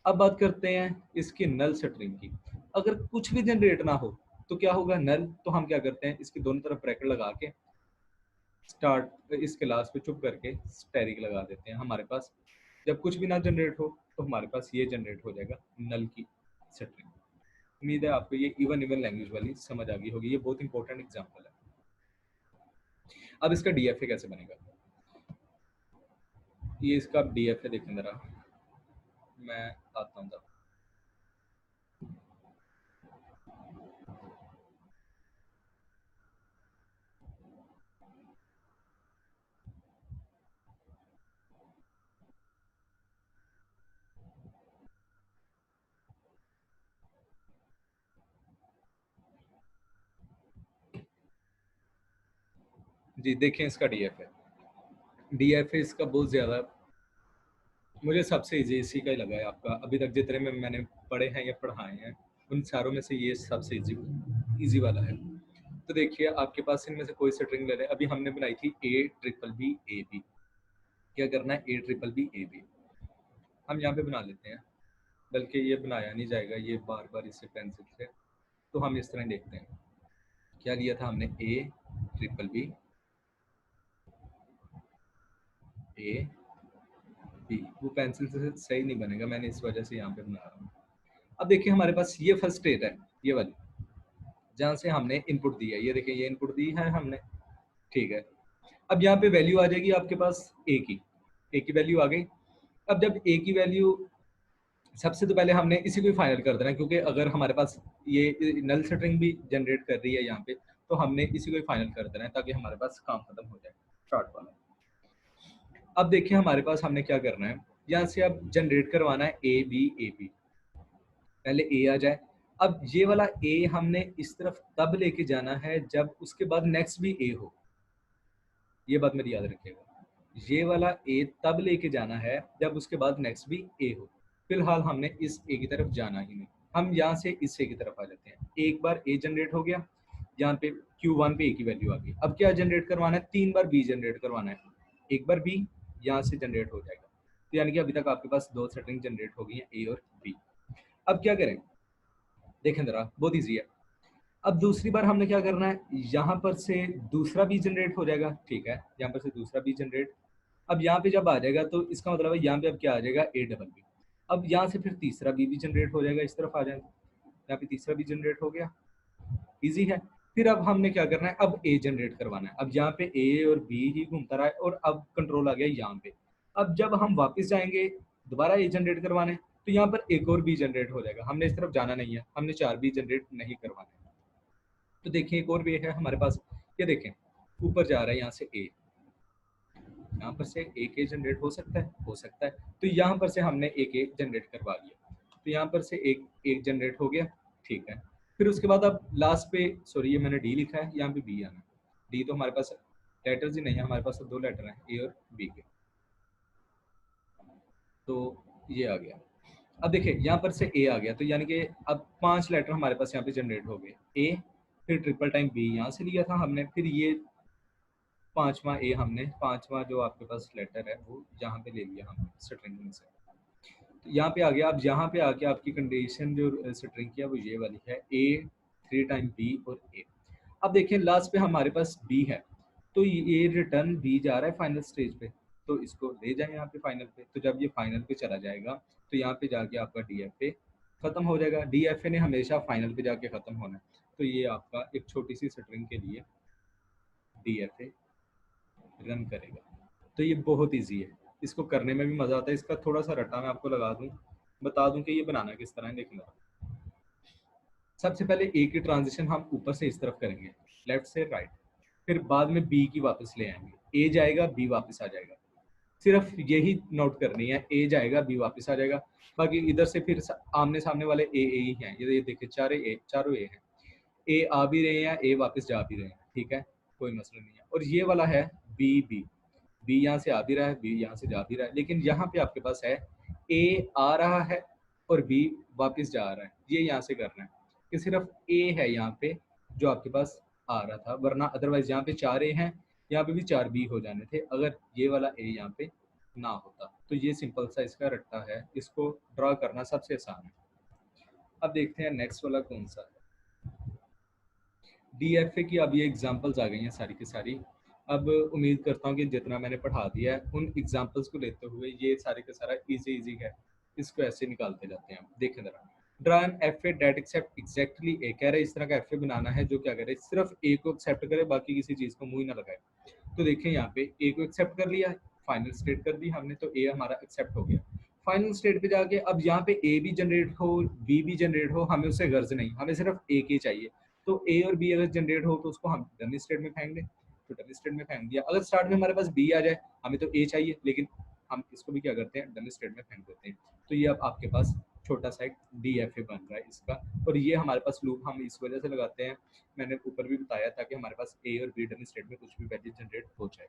अब बात करते हैं इसकी नल स्ट्रिंग की। अगर कुछ भी जनरेट ना हो तो क्या होगा, नल, तो हम क्या करते हैं इसकी दोनों तरफ ब्रैकेट लगा के स्टार्ट, इसके लास्ट पे चुप करके स्टेरिक लगा देते हैं। हमारे पास जब कुछ भी ना जनरेट हो तो हमारे पास ये जनरेट हो जाएगा नल की स्ट्रिंग। उम्मीद है आपको ये इवन इवन लैंग्वेज वाली समझ आ गई होगी, ये बहुत इंपॉर्टेंट एग्जांपल है। अब इसका डीएफए कैसे बनेगा, ये इसका डीएफए देखें जरा, मैं आता हूँ। जी देखें इसका डीएफए, डीएफए इसका बहुत ज्यादा, मुझे सबसे इजी इसी का ही लगा है। आपका अभी तक जितने में मैंने पढ़े हैं या पढ़ाए हैं उन चारों में से ये सबसे इजी वाला है। तो देखिए आपके पास इनमें से कोई स्ट्रिंग ले लें, अभी हमने बनाई थी A triple B A B, क्या करना है A triple B A B, हम यहाँ पे बना लेते हैं, बल्कि ये बनाया नहीं जाएगा ये बार बार इससे पेंसिल से, तो हम इस तरह देखते हैं। क्या लिया था हमने, A triple B A B, वो पेंसिल से सही नहीं बनेगा, मैंने इस वजह से यहाँ पे बना रहा हूँ। अब देखिए हमारे पास ये फर्स्ट स्टेट है, ये वाली जहाँ से हमने इनपुट दी है, ये देखिए ये इनपुट दी है हमने, ठीक है। अब यहाँ पे वैल्यू आ जाएगी आपके पास ए की वैल्यू आ गई। अब जब ए की वैल्यू, सबसे तो पहले हमने इसी को फाइनल कर देना, क्योंकि अगर हमारे पास ये नल स्ट्रिंग भी जनरेट कर रही है यहाँ पे, तो हमने इसी को फाइनल कर देना है ताकि हमारे पास काम खत्म हो जाए शॉर्ट वाला। अब देखिए हमारे पास हमने क्या करना है, यहाँ से अब जनरेट करवाना है ए बी, पहले ए आ जाए। अब ये वाला ए हमने इस तरफ तब लेके जाना है जब उसके बाद नेक्स्ट भी ए हो, ये बात मेरी याद रखिएगा। ये वाला ए तब लेके जाना है जब उसके बाद नेक्स्ट भी ए हो, फिलहाल हमने इस ए की तरफ जाना ही नहीं, हम यहाँ से इस ए की तरफ आ जाते हैं। एक बार ए जनरेट हो गया, यहाँ पे Q1 पे ए की वैल्यू आ गई। अब क्या जनरेट करवाना है, 3 बार बी जनरेट करवाना है, एक बार बी यहाँ से जनरेट हो जाएगा। तो यानी कि अभी तक आपके पास 2 स्ट्रिंग जनरेट हो गई है, ए और बी। अब क्या करें, देखें जरा, बहुत ईजी है। अब दूसरी बार हमने क्या करना है, यहाँ पर से दूसरा बी जनरेट हो जाएगा, ठीक है, यहाँ पर से दूसरा बी जनरेट। अब यहाँ पे जब आ जाएगा तो इसका मतलब है यहाँ पे अब क्या आ जाएगा, ए डबल बी। अब यहाँ से फिर तीसरा बी भी जनरेट हो जाएगा, इस तरफ आ जाएगा, यहाँ पे तीसरा बी जनरेट हो गया, इजी है। फिर अब हमने क्या करना है, अब ए जनरेट करवाना है। अब यहाँ पे ए और बी ही घूमता रहा है और अब कंट्रोल आ गया यहाँ पे। अब जब हम वापस जाएंगे दोबारा ए जनरेट करवाने, तो यहाँ पर एक और बी जनरेट हो जाएगा, हमने इस तरफ जाना नहीं है, हमने 4 बी जनरेट नहीं करवाने। तो देखिए एक और वे है हमारे पास, ये देखें ऊपर जा रहा है यहाँ से ए, यहाँ पर से एक ए जनरेट हो सकता है, हो सकता है। तो यहाँ पर से हमने एक ए जनरेट करवा लिया, तो यहाँ पर से एक एक जनरेट हो गया, ठीक है। फिर उसके बाद अब लास्ट पे, सॉरी ये मैंने डी लिखा है, यहाँ पे बी आना है। डी तो हमारे पास लेटर्स ही नहीं है, हमारे पास तो 2 लेटर हैं, ए और बी के, तो ये आ गया। अब देखिए यहाँ पर से ए आ गया, तो यानी कि अब 5 लेटर हमारे पास यहाँ पे जनरेट हो गए, ए फिर ट्रिपल टाइम बी यहाँ से लिया था हमने, फिर ये पांचवा ए हमने, पांचवा जो आपके पास लेटर है वो यहाँ पे ले लिया हमने स्ट्रिंग में से। तो यहाँ पे आ गया। अब यहाँ पे आके आपकी कंडीशन जो स्ट्रिंग की है वो ये वाली है, ए 3 टाइम बी और ए। अब देखिए लास्ट पे हमारे पास बी है, तो ये रिटर्न बी जा रहा है फाइनल स्टेज पे, तो इसको ले जाए यहाँ पे फाइनल पे। तो जब ये फाइनल पे चला जाएगा तो यहाँ पे जाके आपका डीएफए खत्म हो जाएगा। डीएफए ने हमेशा फाइनल पे जाके खत्म होना है। तो ये आपका एक छोटी सी स्ट्रिंग के लिए डीएफए रन करेगा। तो ये बहुत ईजी है, इसको करने में भी मजा आता है। इसका थोड़ा सा रट्टा मैं आपको लगा दूं, बता दूं कि ये बनाना किस तरह है, देखना। सबसे पहले ए की ट्रांजिशन हम ऊपर से इस तरफ करेंगे, लेफ्ट से राइट, फिर बाद में बी की वापस ले आएंगे, ए जाएगा बी वापस आ जाएगा। सिर्फ यही नोट करनी है, ए जाएगा बी वापस आ जाएगा। बाकी इधर से फिर आमने सामने वाले ए ही हैं, ये देखिए चारों ए हैं। ए आ भी रहे हैं, ए वापस जा भी रहे हैं, ठीक है, कोई मसला नहीं है। और ये वाला है बी बी, बी यहाँ से आ भी रहा है, बी यहाँ से जा भी रहा है, लेकिन यहाँ पे आपके पास है ए आ रहा है और बी वापस जा रहा है। ये यहाँ से करना है कि सिर्फ ए है यहाँ पे जो आपके पास आ रहा था, वरना अदरवाइज यहाँ पे 4 ए हैं, यहाँ पे भी 4 बी हो जाने थे अगर ये वाला ए यहाँ पे ना होता। तो ये सिंपल सा इसका रट्टा है, इसको ड्रा करना सबसे आसान है। अब देखते हैं नेक्स्ट वाला कौन सा है। डीएफए की अब ये एग्जांपल्स आ गई हैं सारी की सारी। अब उम्मीद करता हूँ कि जितना मैंने पढ़ा दिया है उन एग्जांपल्स को लेते हुए ये सारे का सारा इजी है, इसको ऐसे निकालते जाते हैं। देखें जरा, draw N F A that accept exactly A, कह रहे हैं इस तरह का एफ ए बनाना है जो क्या करे, सिर्फ ए को एक्सेप्ट करे, बाकी किसी चीज को मुंह ही ना लगाए। तो देखें यहाँ पे ए को एक्सेप्ट कर लिया, फाइनल स्टेट कर दी हमने, तो ए हमारा एक्सेप्ट हो गया। फाइनल स्टेट पे जाके अब यहाँ पे ए भी जनरेट हो बी भी जनरेट हो, हमें उससे गर्ज नहीं, हमें सिर्फ ए के चाहिए। तो ए और बी अगर जनरेट हो तो उसको हम डमी स्टेट में फेंक दें, तो डमी स्टेट में फेंक दिया। अगर स्टार्ट में हमारे पास बी आ जाए, हमें तो ए चाहिए, लेकिन हम इसको भी क्या करते हैं, डमी स्टेट में फेंक देते हैं। तो ये अब आपके पास छोटा सा एक डीएफए बन रहा है इसका। और ये हमारे पास लूप हम इस वजह से लगाते हैं, मैंने ऊपर भी बताया था कि हमारे पास ए और बी डमी स्टेट में कुछ भी वैल्यू जनरेट हो जाए।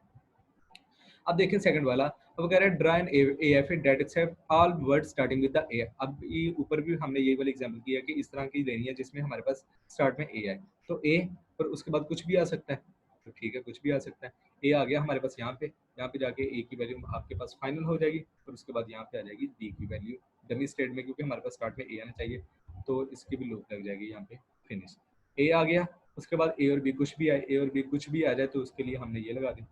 अब देखें सेकंड वाला, अब कह रहे हैं draw an NFA that accept all words starting with the A. अब ये ऊपर भी हमने ये वाला एग्जांपल किया कि इस तरह की लेनी है जिसमें हमारे पास स्टार्ट में ए है, तो ए और उसके बाद कुछ भी आ सकता है, तो ठीक है कुछ भी आ सकता है। ए आ गया हमारे पास यहाँ पे जाके ए की वैल्यू आपके पास फाइनल हो जाएगी, और उसके बाद यहाँ पे आ जाएगी बी की वैल्यू डमी स्टेट में, क्योंकि हमारे पास स्टार्ट में ए आना चाहिए, तो इसकी भी लूप लग जाएगी यहाँ पे फिनिश। ए आ गया, उसके बाद ए और बी कुछ भी आए, ए और बी कुछ भी आ जाए तो उसके लिए हमने ये लगा दी।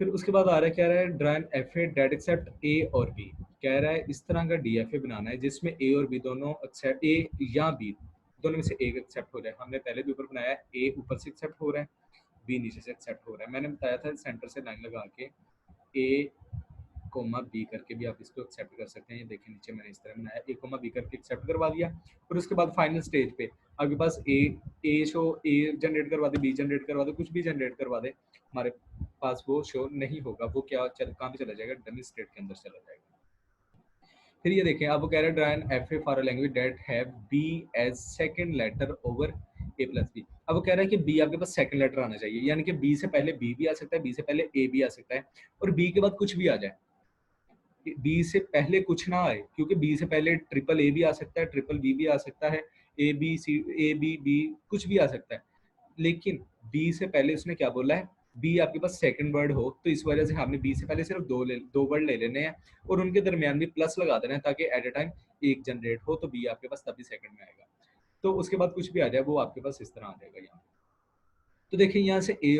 फिर उसके बाद आ रहा है, कह रहा है draw N F A that accept A और बी, कह रहा है इस तरह का डीएफए बनाना है जिसमें ए और बी दोनों एक्सेप्ट, ए या बी दोनों में से एक एक्सेप्ट हो जाए। हमने पहले भी ऊपर बनाया है, ए ऊपर से एक्सेप्ट हो रहा है, बी नीचे से एक्सेप्ट हो रहा है। मैंने बताया था सेंटर से लाइन लगा के ए कोमा बी करके भी आप इसको एक्सेप्ट कर सकते हैं। ये देखिए नीचे मैंने इस तरह बनाया, ए कोमा बी करके एक्सेप्ट करवा दिया। फिर उसके बाद फाइनल स्टेज पे आपके पास ए शो, ए जनरेट करवा दे, बी जनरेट करवा दे, कुछ भी जनरेट करवा दे, हमारे पास वो शो नहीं होगा, वो क्या कहाँ पे चला जाएगा, डमी स्टेट के अंदर चला जाएगा। फिर ये देखें, अब वो कह रहे हैं draw N F A for a language that have B as second letter over A plus B. अब वो कह रहा है कि बी आपके पास सेकंड लेटर आना चाहिए, यानी कि बी से पहले बी भी आ सकता है, बी से पहले ए भी आ सकता है, और बी के बाद कुछ भी आ जाए। बी से पहले कुछ ना आए, क्योंकि बी से पहले ट्रिपल ए भी आ सकता है, ट्रिपल बी भी आ सकता है, A B C A B B कुछ भी आ सकता है, लेकिन बी से पहले उसने क्या बोला है, बी आपके पास सेकंड वर्ड हो, तो इस वजह से हमने बी से पहले सिर्फ दो वर्ड ले लेने हैं और उनके दरमियान भी प्लस लगा देना है, ताकि एट ए टाइम एक जनरेट हो, तो बी आपके पास तभी सेकंड में आएगा। तो उसके बाद कुछ भी आ जाए वो आपके पास इस तरह आ जाएगा यहाँ। तो देखिए यहाँ से ए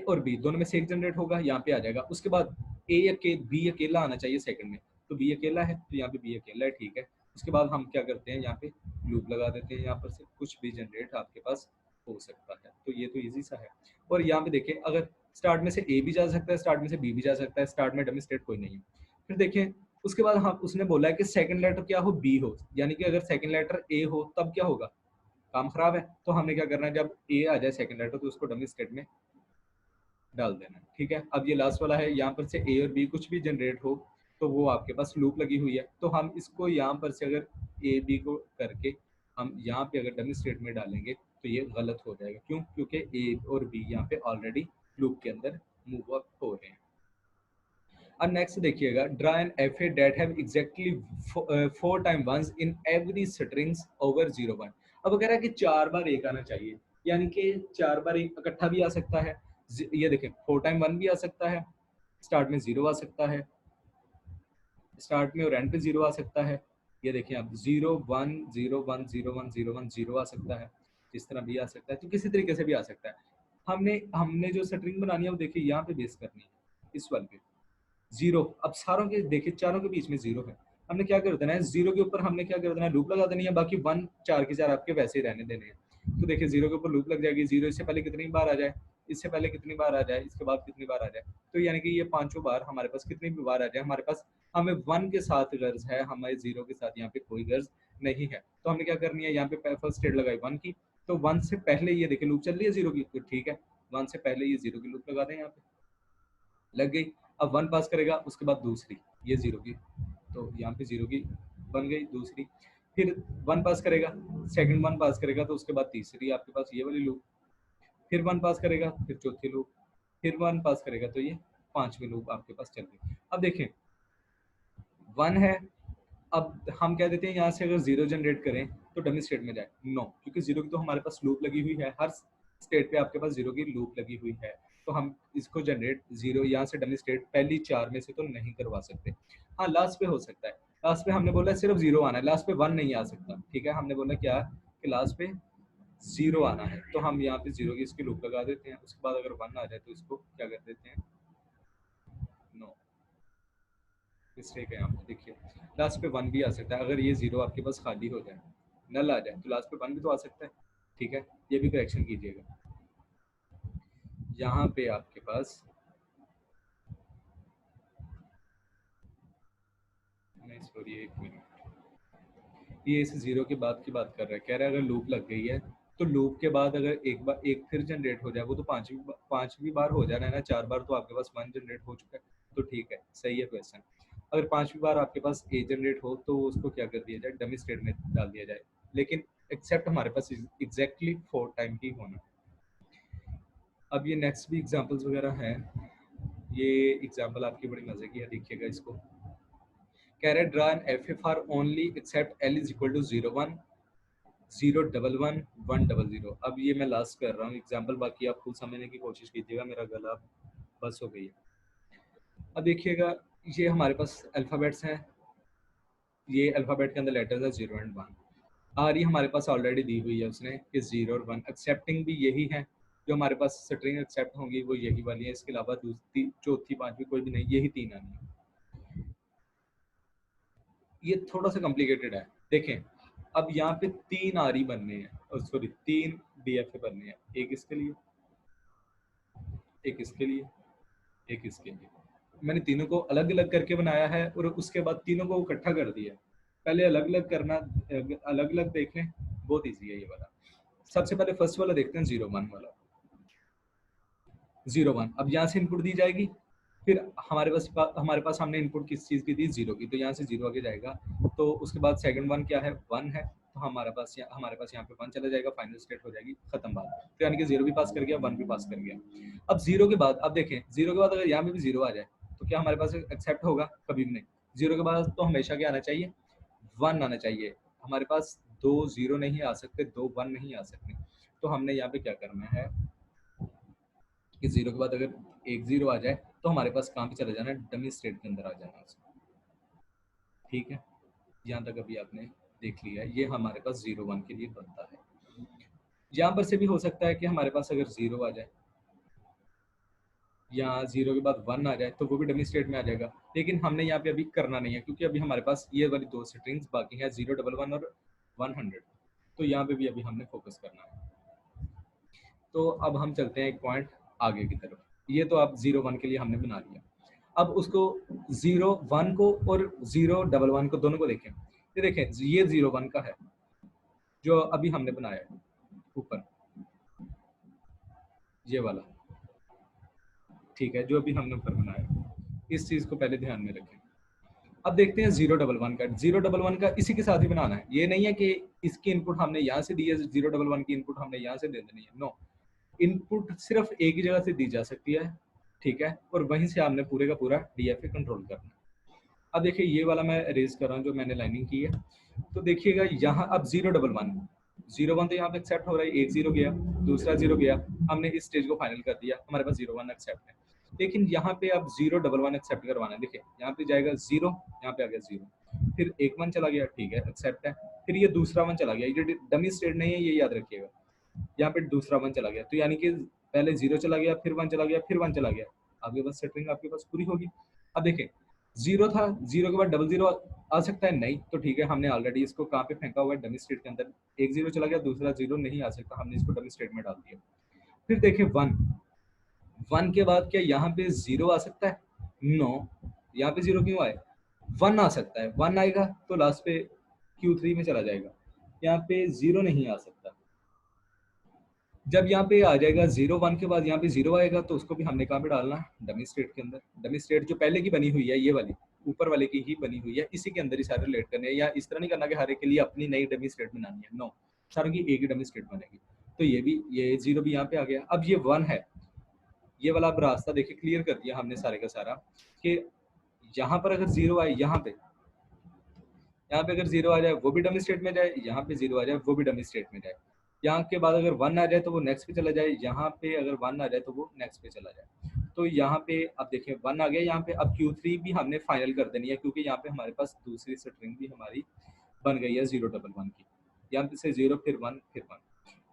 और बी दोनों में से एक जनरेट होगा, यहाँ पे आ जाएगा। उसके बाद बी अकेला आना चाहिए सेकंड में, तो बी अकेला है, तो यहाँ पे बी अकेला है, ठीक है। उसके बाद हम क्या करते हैं, यहाँ पे लूप लगा देते हैं, यहाँ पर से कुछ भी जनरेट आपके पास हो सकता है। तो ये तो इजी सा है। और यहाँ पे देखिए, अगर स्टार्ट में से ए भी जा सकता है, स्टार्ट में से बी भी जा सकता है, स्टार्ट में डमी स्टेट कोई नहीं है। फिर देखें उसके बाद हम उसने बोला है कि सेकंड लेटर क्या हो, बी हो, यानी कि अगर सेकंड लेटर ए हो तब क्या होगा, काम खराब है। तो हमने क्या करना है, जब ए आ जाए सेकंड लेटर तो उसको डमी स्टेट में डाल देना है, ठीक है। अब ये लास्ट वाला है, यहाँ पर से ए और बी कुछ भी जनरेट हो तो वो आपके पास लूप लगी हुई है, तो हम इसको यहाँ पर से अगर ए बी को करके हम यहाँ पे अगर डमी स्टेट में डालेंगे तो ये गलत हो जाएगा। क्यों, क्योंकि ए और बी यहाँ पे ऑलरेडी लूप के अंदर मूव अप हो रहे हैं। अब नेक्स्ट देखिएगा, draw N F A that have exactly 4 time ones in every strings over 0 1। अब वो कह रहा है कि 4 बार एक आना चाहिए, यानी कि 4 बार एक इकट्ठा भी आ सकता है। ये देखें 4 टाइम 1 भी आ सकता है, स्टार्ट में 0 आ सकता है, स्टार्ट में और एंड पे 0 आ सकता है। ये देखिए आप 0 1 0 1 0 1 0 1 0 आ सकता है, इस तरह भी आ सकता है, तो किसी तरीके से भी आ सकता है। हमने जो स्ट्रिंग बनानी है वो देखिए यहाँ पे बेस करनी है, इस वाले पे 0। अब सारों के देखिए चारों के बीच में 0 है, हमने क्या कर देना है, 0 के ऊपर हमने क्या कर देना है, लूप लगा देनी है, बाकी 1 4 के 4 आपके वैसे ही रहने देने हैं। तो देखिए 0 के ऊपर लूप लग जाएगी, 0 इससे पहले कितनी बार आ जाए, इससे पहले कितनी बार आ जाए, इसके बाद कितनी बार आ जाए, तो यानी कि ये पांचों बार हमारे पास कितनी भी बार आ जाए हमारे पास, हमें 1 के साथ गर्ज है, हमें 0 के साथ यहाँ पे कोई गर्ज नहीं है। तो हमें क्या करनी है, यहाँ पे फर्स्ट स्टेट लगाई 1 की, तो 1 से पहले ये देखिए लूप चल रही है 0 की, तो ठीक है 1 से पहले ये 0 की लूप लगा दें, यहाँ पे लग गई। अब 1 पास करेगा, उसके बाद दूसरी ये 0 की, तो यहाँ पे 0 की बन गई दूसरी, फिर 1 पास करेगा, सेकंड 1 पास करेगा, तो उसके बाद तीसरी आपके पास ये वाली लूप, फिर 1 पास करेगा, फिर चौथी लूप, फिर 1 पास करेगा, तो ये पांचवी लूप आपके पास चल गई। अब देखें 1 है, अब हम क्या देते हैं यहाँ से अगर 0 जनरेट करें तो डमी स्टेट में जाए, नो, क्योंकि 0 की तो हमारे पास लूप लगी हुई है, हर स्टेट पे आपके पास 0 की लूप लगी हुई है, तो हम इसको जनरेट 0 यहाँ से डमी स्टेट पहली 4 में से तो नहीं करवा सकते। हाँ लास्ट पे हो सकता है, लास्ट पे हमने बोला सिर्फ 0 आना है, लास्ट पे 1 नहीं आ सकता, ठीक है, हमने बोला क्या कि लास्ट पे 0 आना है, तो हम यहाँ पे 0 की इसकी लूप लगा देते हैं, उसके बाद अगर 1 आ जाए तो इसको क्या कर देते हैं, नो, मिस्टेक है यहाँ पे, देखिए लास्ट पे 1 भी आ सकता है, अगर ये 0 आपके पास खाली हो जाए, नल आ जाए, तो लास्ट पे 1 भी तो आ सकता है, ठीक है, ये भी करेक्शन कीजिएगा। यहाँ पे आपके पास नहीं, सॉरी एक मिनट, ये इस 0 के बाद की बात कर रहा है, कह रहा है अगर लूप लग गई है तो लूप के बाद अगर एक बार एक फिर जनरेट हो जाए, वो तो पांचवी बार हो जाना है ना, 4 बार तो आपके पास 1 जनरेट हो चुका है, तो ठीक है, सही है क्वेश्चन। अगर पांचवी बार आपके पास ए जनरेट हो तो उसको क्या कर दिया जाए, डमी स्टेट में डाल दिया जाए, लेकिन एक्सेप्ट हमारे पास एग्जैक्टली 4 टाइम ही होना। अब ये नेक्स्ट भी एग्जांपल्स वगैरह हैं, ये एग्जांपल आपकी बड़ी मजे की है, देखिएगा इसको, कह रहे draw N F A for only accept L is equal to 0 1 0 1 1 1 0 0। अब ये मैं लास्ट कर रहा हूँ एग्जाम्पल, बाकी आप खुद समझने की कोशिश कीजिएगा, मेरा गला बस हो गई है। अब देखिएगा ये हमारे पास अल्फ़ाबेट्स हैं, ये अल्फ़ाबेट के अंदर लेटर्स है 0 एंड 1, आर ये हमारे पास ऑलरेडी दी हुई है उसने कि 0 और 1, एक्सेप्टिंग भी यही है, जो हमारे पास स्ट्रिंग एक्सेप्ट होंगी वो यही वाली है, इसके अलावा दूसरी चौथी पांचवी कोई भी नहीं, यही 3 आनी है। ये थोड़ा सा कॉम्प्लिकेटेड है, देखें अब यहाँ पे 3 आर ई बनने हैं, और सॉरी 3 डी एफ ए बनने हैं, एक इसके लिए, एक इसके लिए, एक इसके लिए, मैंने तीनों को अलग अलग करके बनाया है और उसके बाद तीनों को इकट्ठा कर दिया है। पहले अलग अलग करना, अलग अलग देख लें, बहुत इजी है ये वाला। सबसे पहले फर्स्ट वाला देखते हैं 0 1 वाला, 0 1, अब यहाँ से इनपुट दी जाएगी, फिर हमारे पास हमने इनपुट किस चीज़ की दी, 0 की, तो यहाँ से 0 आगे जाएगा, तो उसके बाद सेकंड 1 क्या है, 1 है, तो हमारे पास यहाँ पे 1 चला जाएगा, फाइनल स्टेट हो जाएगी, खत्म बात, तो यानी कि 0 भी पास कर गया, 1 भी पास कर गया। अब 0 के बाद, अब देखें 0 के बाद अगर यहाँ पे भी 0 आ जाए तो क्या हमारे पास एक्सेप्ट होगा, कभी भी नहीं। 0 के बाद तो हमेशा क्या आना चाहिए, 1 आना चाहिए, हमारे पास 2 0 नहीं आ सकते, 2 1 नहीं आ सकते, तो हमने यहाँ पे क्या करना है कि 0 के बाद अगर एक 0 आ जाए तो हमारे पास कहाँ पे चला जाना है, डमी स्टेट के अंदर आ जाना है, ठीक है। यहाँ तक अभी आपने देख लिया है, ये हमारे पास 0 1 के लिए बनता है। यहाँ पर से भी हो सकता है कि हमारे पास अगर 0 आ जाए, या 0 के बाद 1 आ जाए, तो वो भी डमी स्टेट में आ जाएगा, लेकिन हमने यहाँ पे अभी करना नहीं है, क्योंकि अभी हमारे पास ये वाली 2 स्ट्रिंग्स बाकी हैं, 0 1 1 और 100, तो यहाँ पे भी अभी हमने फोकस करना है। तो अब हम चलते हैं एक पॉइंट आगे की तरफ, ये तो आप 0 1 के लिए हमने बना लिया, अब उसको 0 1 को और 0 1 1 को दोनों को देखें, ये देखें ये 0 1 का है जो अभी हमने बनाया है ऊपर, ये वाला, ठीक है, जो अभी हमने ऊपर बनाया, इस चीज को पहले ध्यान में रखें। अब देखते हैं 0 1 1 का, 0 1 1 का इसी के साथ ही बनाना है, ये नहीं है कि इसकी इनपुट हमने यहाँ से दी है, 0 1 1 की इनपुट हमने यहाँ से दे देनी है, नो, इनपुट सिर्फ एक ही जगह से दी जा सकती है, ठीक है, और वहीं से आपने पूरे का पूरा डीएफए कंट्रोल करना है। अब देखिए ये वाला मैं अरेज कर रहा हूँ जो मैंने लाइनिंग की है, तो देखिएगा यहाँ अब 0 1 1, 0 1 तो यहाँ पे एक्सेप्ट हो रहा है, एक 0 गया, दूसरा 0 गया, हमने इस स्टेज को फाइनल कर दिया, हमारे पास 0 1 एक्सेप्ट है, लेकिन यहाँ पे अब 0 1 1 एक्सेप्ट करवाना है, देखिए यहाँ पे जाएगा 0, यहाँ पे आ गया 0, फिर एक 1 चला गया, ठीक है एक्सेप्ट है, फिर ये दूसरा 1 चला गया, ये डमी स्टेट नहीं है, ये याद रखिएगा, यहाँ पे दूसरा 1 चला गया, तो यानी कि पहले 0 चला गया, फिर 1 चला गया, फिर 1 चला गया, आपके पास सेटिंग आपके पास पूरी होगी। अब देखें 0 था, 0 के बाद 0 आ सकता है, नहीं, तो ठीक है, हमने ऑलरेडी इसको कहाँ पे फेंका हुआ है, डमी स्टेट के अंदर, एक 0 चला गया, दूसरा 0 नहीं आ सकता, हमने इसको डमी स्टेट में डाल दिया। फिर देखें 1, 1 के बाद क्या यहाँ पे 0 आ सकता है? नो, यहाँ पे 0 क्यों आए? 1 आ सकता है, 1 आएगा तो लास्ट पे Q3 में चला जाएगा, यहाँ पे 0 नहीं आ सकता। जब यहाँ पे आ जाएगा 0 1 के बाद यहाँ पे 0 आएगा तो उसको भी हमने कहाँ पे डालना है? डमी स्टेट के अंदर। डमी स्टेट जो पहले की बनी हुई है, ये वाली ऊपर वाले की ही बनी हुई है, इसी के अंदर ही सारे रिलेट करने हैं, या इस तरह नहीं करना कि हर एक के लिए अपनी नई डमी स्टेट बनानी है, नो, सारों की एक ही डमी स्टेट बनेगी। तो ये 0 भी यहाँ पे आ गया। अब ये 1 है, ये वाला अब रास्ता देखिए क्लियर कर दिया हमने सारे का सारा, कि यहाँ पर अगर 0 आए, यहाँ पे अगर 0 आ जाए वो भी डमी स्टेट में जाए, यहाँ पे 0 आ जाए वो भी डमी स्टेट में जाए, यहाँ के बाद अगर 1 आ जाए तो वो नेक्स्ट पे चला जाए, यहाँ पे अगर 1 आ जाए तो वो नेक्स्ट पे चला जाए। तो यहाँ पे अब देखिए 1 आ गया, यहाँ पे अब Q3 भी हमने फाइनल कर देनी है, क्योंकि यहाँ पे हमारे पास दूसरी स्ट्रिंग भी हमारी बन गई है 011 की। यहाँ पे से 0 फिर 1 फिर 1।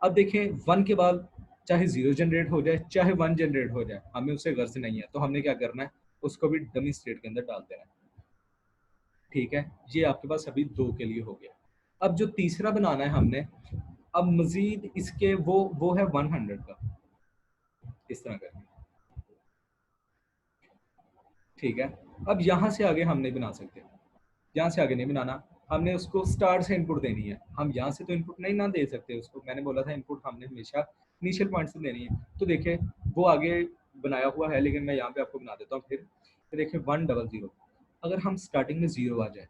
अब देखें 1 के बाद चाहे 0 जनरेट हो जाए चाहे 1 जनरेट हो जाए, हमें उससे गर्ज नहीं है, तो हमने क्या करना है, उसको भी डमी स्टेट के अंदर डाल देना है। ठीक है, ये आपके पास अभी 2 के लिए हो गया। अब जो तीसरा बनाना है हमने, अब मजीद इसके वो है 100 का, इस तरह करके। ठीक है, अब यहाँ से आगे हम नहीं बना सकते, यहाँ से आगे नहीं बनाना, हमने उसको स्टार्ट से इनपुट देनी है। हम यहाँ से तो इनपुट नहीं ना दे सकते उसको, मैंने बोला था इनपुट हमने हमेशा इनिशियल पॉइंट से देनी है। तो देखिए वो आगे बनाया हुआ है, लेकिन मैं यहाँ पे आपको बना देता हूँ फिर। तो देखिए 100, अगर हम स्टार्टिंग में 0 आ जाए,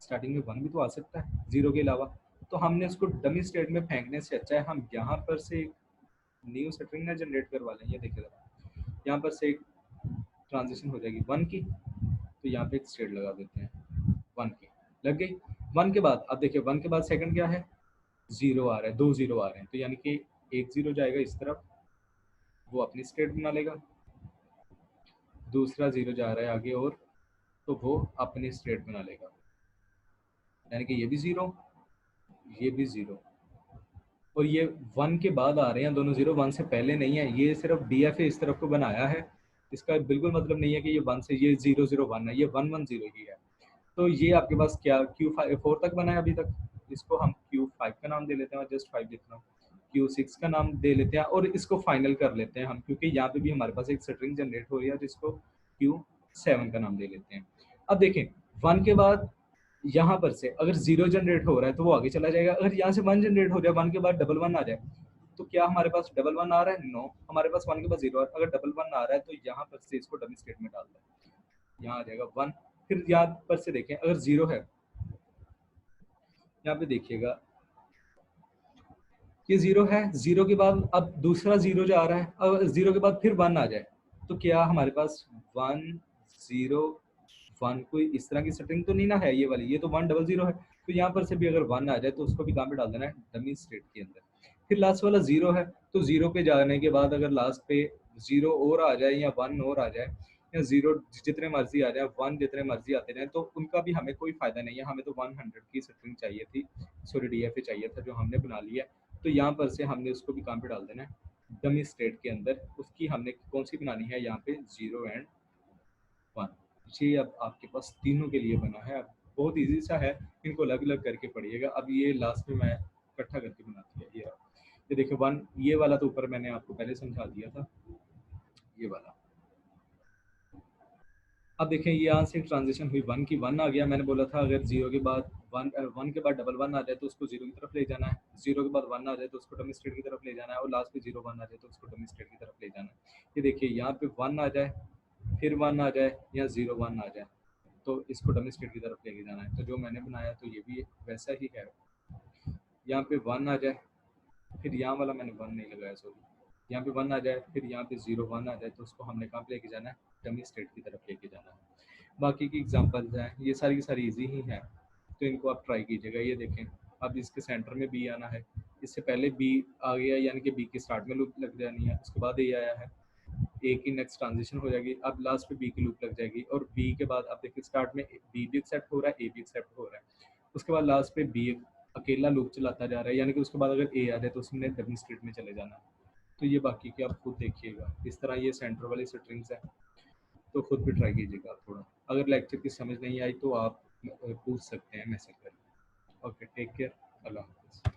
स्टार्टिंग में 1 भी तो आ सकता है 0 के अलावा, तो हमने उसको डमी स्टेट में फेंकने से अच्छा है हम यहाँ पर से न्यू स्ट्रिंग ना जनरेट करवा लें। ये देखिए यहाँ पर से एक ट्रांजिशन हो जाएगी 1 की, तो यहाँ पे एक स्टेट लगा देते हैं 1 की, लग गई। 1 के बाद अब देखिए 1 के बाद सेकंड क्या है, 0 आ रहा है, 2 0 आ रहे हैं, तो यानी कि एक 0 जाएगा इस तरफ, वो अपनी स्टेट बना लेगा, दूसरा 0 जा रहा है आगे और, तो वो अपनी स्टेट बना लेगा, यानी कि ये भी 0, ये भी 0, और ये 1 के बाद आ रहे हैं दोनों 0, 1 से पहले नहीं है, ये सिर्फ DF इस तरफ को बनाया है, इसका बिल्कुल मतलब नहीं है कि ये 1 से ये 0 0 1 है, ये 1 1 0 ही है। तो ये आपके पास क्या Q4 तक बना है अभी तक, इसको हम Q5 का नाम दे लेते हैं, जस्ट 5 लिखना, Q6 का नाम दे लेते हैं और इसको फाइनल कर लेते हैं हम, क्योंकि यहाँ पे भी हमारे पास एक स्ट्रिंग जनरेट हो रही है, जिसको Q7 का नाम दे लेते हैं। अब देखें 1 के बाद यहाँ पर से अगर 0 जनरेट हो रहा है तो वो आगे चला जाएगा, अगर यहाँ से 1 जनरेट हो जाए, 1 के बाद डबल 1 आ जाए, तो क्या हमारे पास डबल 1 आ रहा है? नो, हमारे पास 1 के बाद 0 अगर डबल 1 आ रहा है तो यहाँ पर से इसको डमी स्टेट में डाल दें, यहाँ आ जाएगा 1। फिर यहाँ पर से देखें अगर 0 है, यहाँ पे देखिएगा ये 0 है, 0 के बाद अब दूसरा 0 जो आ रहा है, अब 0 के बाद फिर 1 आ जाए, तो क्या हमारे पास 1 0 1 कोई इस तरह की स्ट्रिंग तो नहीं ना है ये वाली, ये तो 1 0 0 है, तो यहाँ पर से भी अगर 1 आ जाए तो उसको भी कहाँ पे डाल देना है, डमी स्टेट के अंदर। फिर लास्ट वाला 0 है, तो 0 पे जाने के बाद अगर लास्ट पे 0 और आ जाए या 1 और आ जाए, या 0 जितने मर्जी आ जाए, 1 जितने मर्जी आते रहे, तो उनका भी हमें कोई फायदा नहीं है, हमें तो 100 की स्ट्रिंग चाहिए थी, सॉरी DFA चाहिए था, जो हमने बना लिया। तो यहाँ पर से हमने उसको भी कहाँ पे डाल देना है, डमी स्टेट के अंदर। उसकी हमने कौन सी बनानी है, यहाँ पे 0 एंड 1। ये अब आपके पास तीनों के लिए बना है, अब बहुत इजी सा है, इनको अलग अलग करके पढ़िएगा। अब ये लास्ट में मैं इकट्ठा करके बनाती है, ये देखिए 1, ये वाला तो ऊपर मैंने आपको पहले समझा दिया था, ये वाला। अब देखें ये यहाँ से ट्रांजिशन हुई 1 की, 1 आ गया, मैंने बोला था अगर 0 के बाद 1 के बाद डबल 1 आ जाए तो उसको 0 की तरफ ले जाना है, 0 के बाद 1 आ जाए तो उसको डमी स्टेट की तरफ ले जाना है, और लास्ट पे 0 1 आ जाए तो उसको डमी स्टेट की तरफ ले जाना है। ये देखिए यहाँ पे 1 आ जाए, फिर 1 आ जाए, या 0 1 आ जाए, तो इसको डमी स्टेट की तरफ लेके जाना है। तो जो मैंने बनाया तो ये भी वैसा ही है, यहाँ पे 1 आ जाए, फिर यहाँ वाला मैंने 1 नहीं लगाया, सॉरी, यहाँ पे 1 आ जाए, फिर यहाँ पे 0 1 आ जाए, तो उसको हमने कहाँ पे लेके जाना है, डमी स्टेट की तरफ लेके जाना है। बाकी की एग्जांपल्स हैं, ये सारी की सारी इजी ही हैं, तो इनको आप ट्राई कीजिएगा। ये देखें अब इसके सेंटर में बी आना है, इससे पहले बी आ गया, यानी कि बी की स्टार्ट में लूप लग जानी है, उसके बाद ए आया है, ए की नेक्स्ट ट्रांजिशन हो जाएगी, अब लास्ट पे बी की लूप लग जाएगी, और बी के बाद अब देखिए स्टार्ट में बी भी एक्सेप्ट हो रहा है, ए भी एक्सेप्ट हो रहा है, उसके बाद लास्ट पे बी अकेला लूप चलाता जा रहा है, यानी कि उसके बाद अगर ए आ जाए तो उसने डबल स्टेट में चले जाना है। तो ये बाकी के आप खुद देखिएगा, इस तरह ये सेंटर वाली स्ट्रिंग्स है, तो खुद भी ट्राई कीजिएगा थोड़ा। अगर लेक्चर की समझ नहीं आई तो आप पूछ सकते हैं मैसेज करके। ओके, टेक केयर, अल्लाह हाफिज़।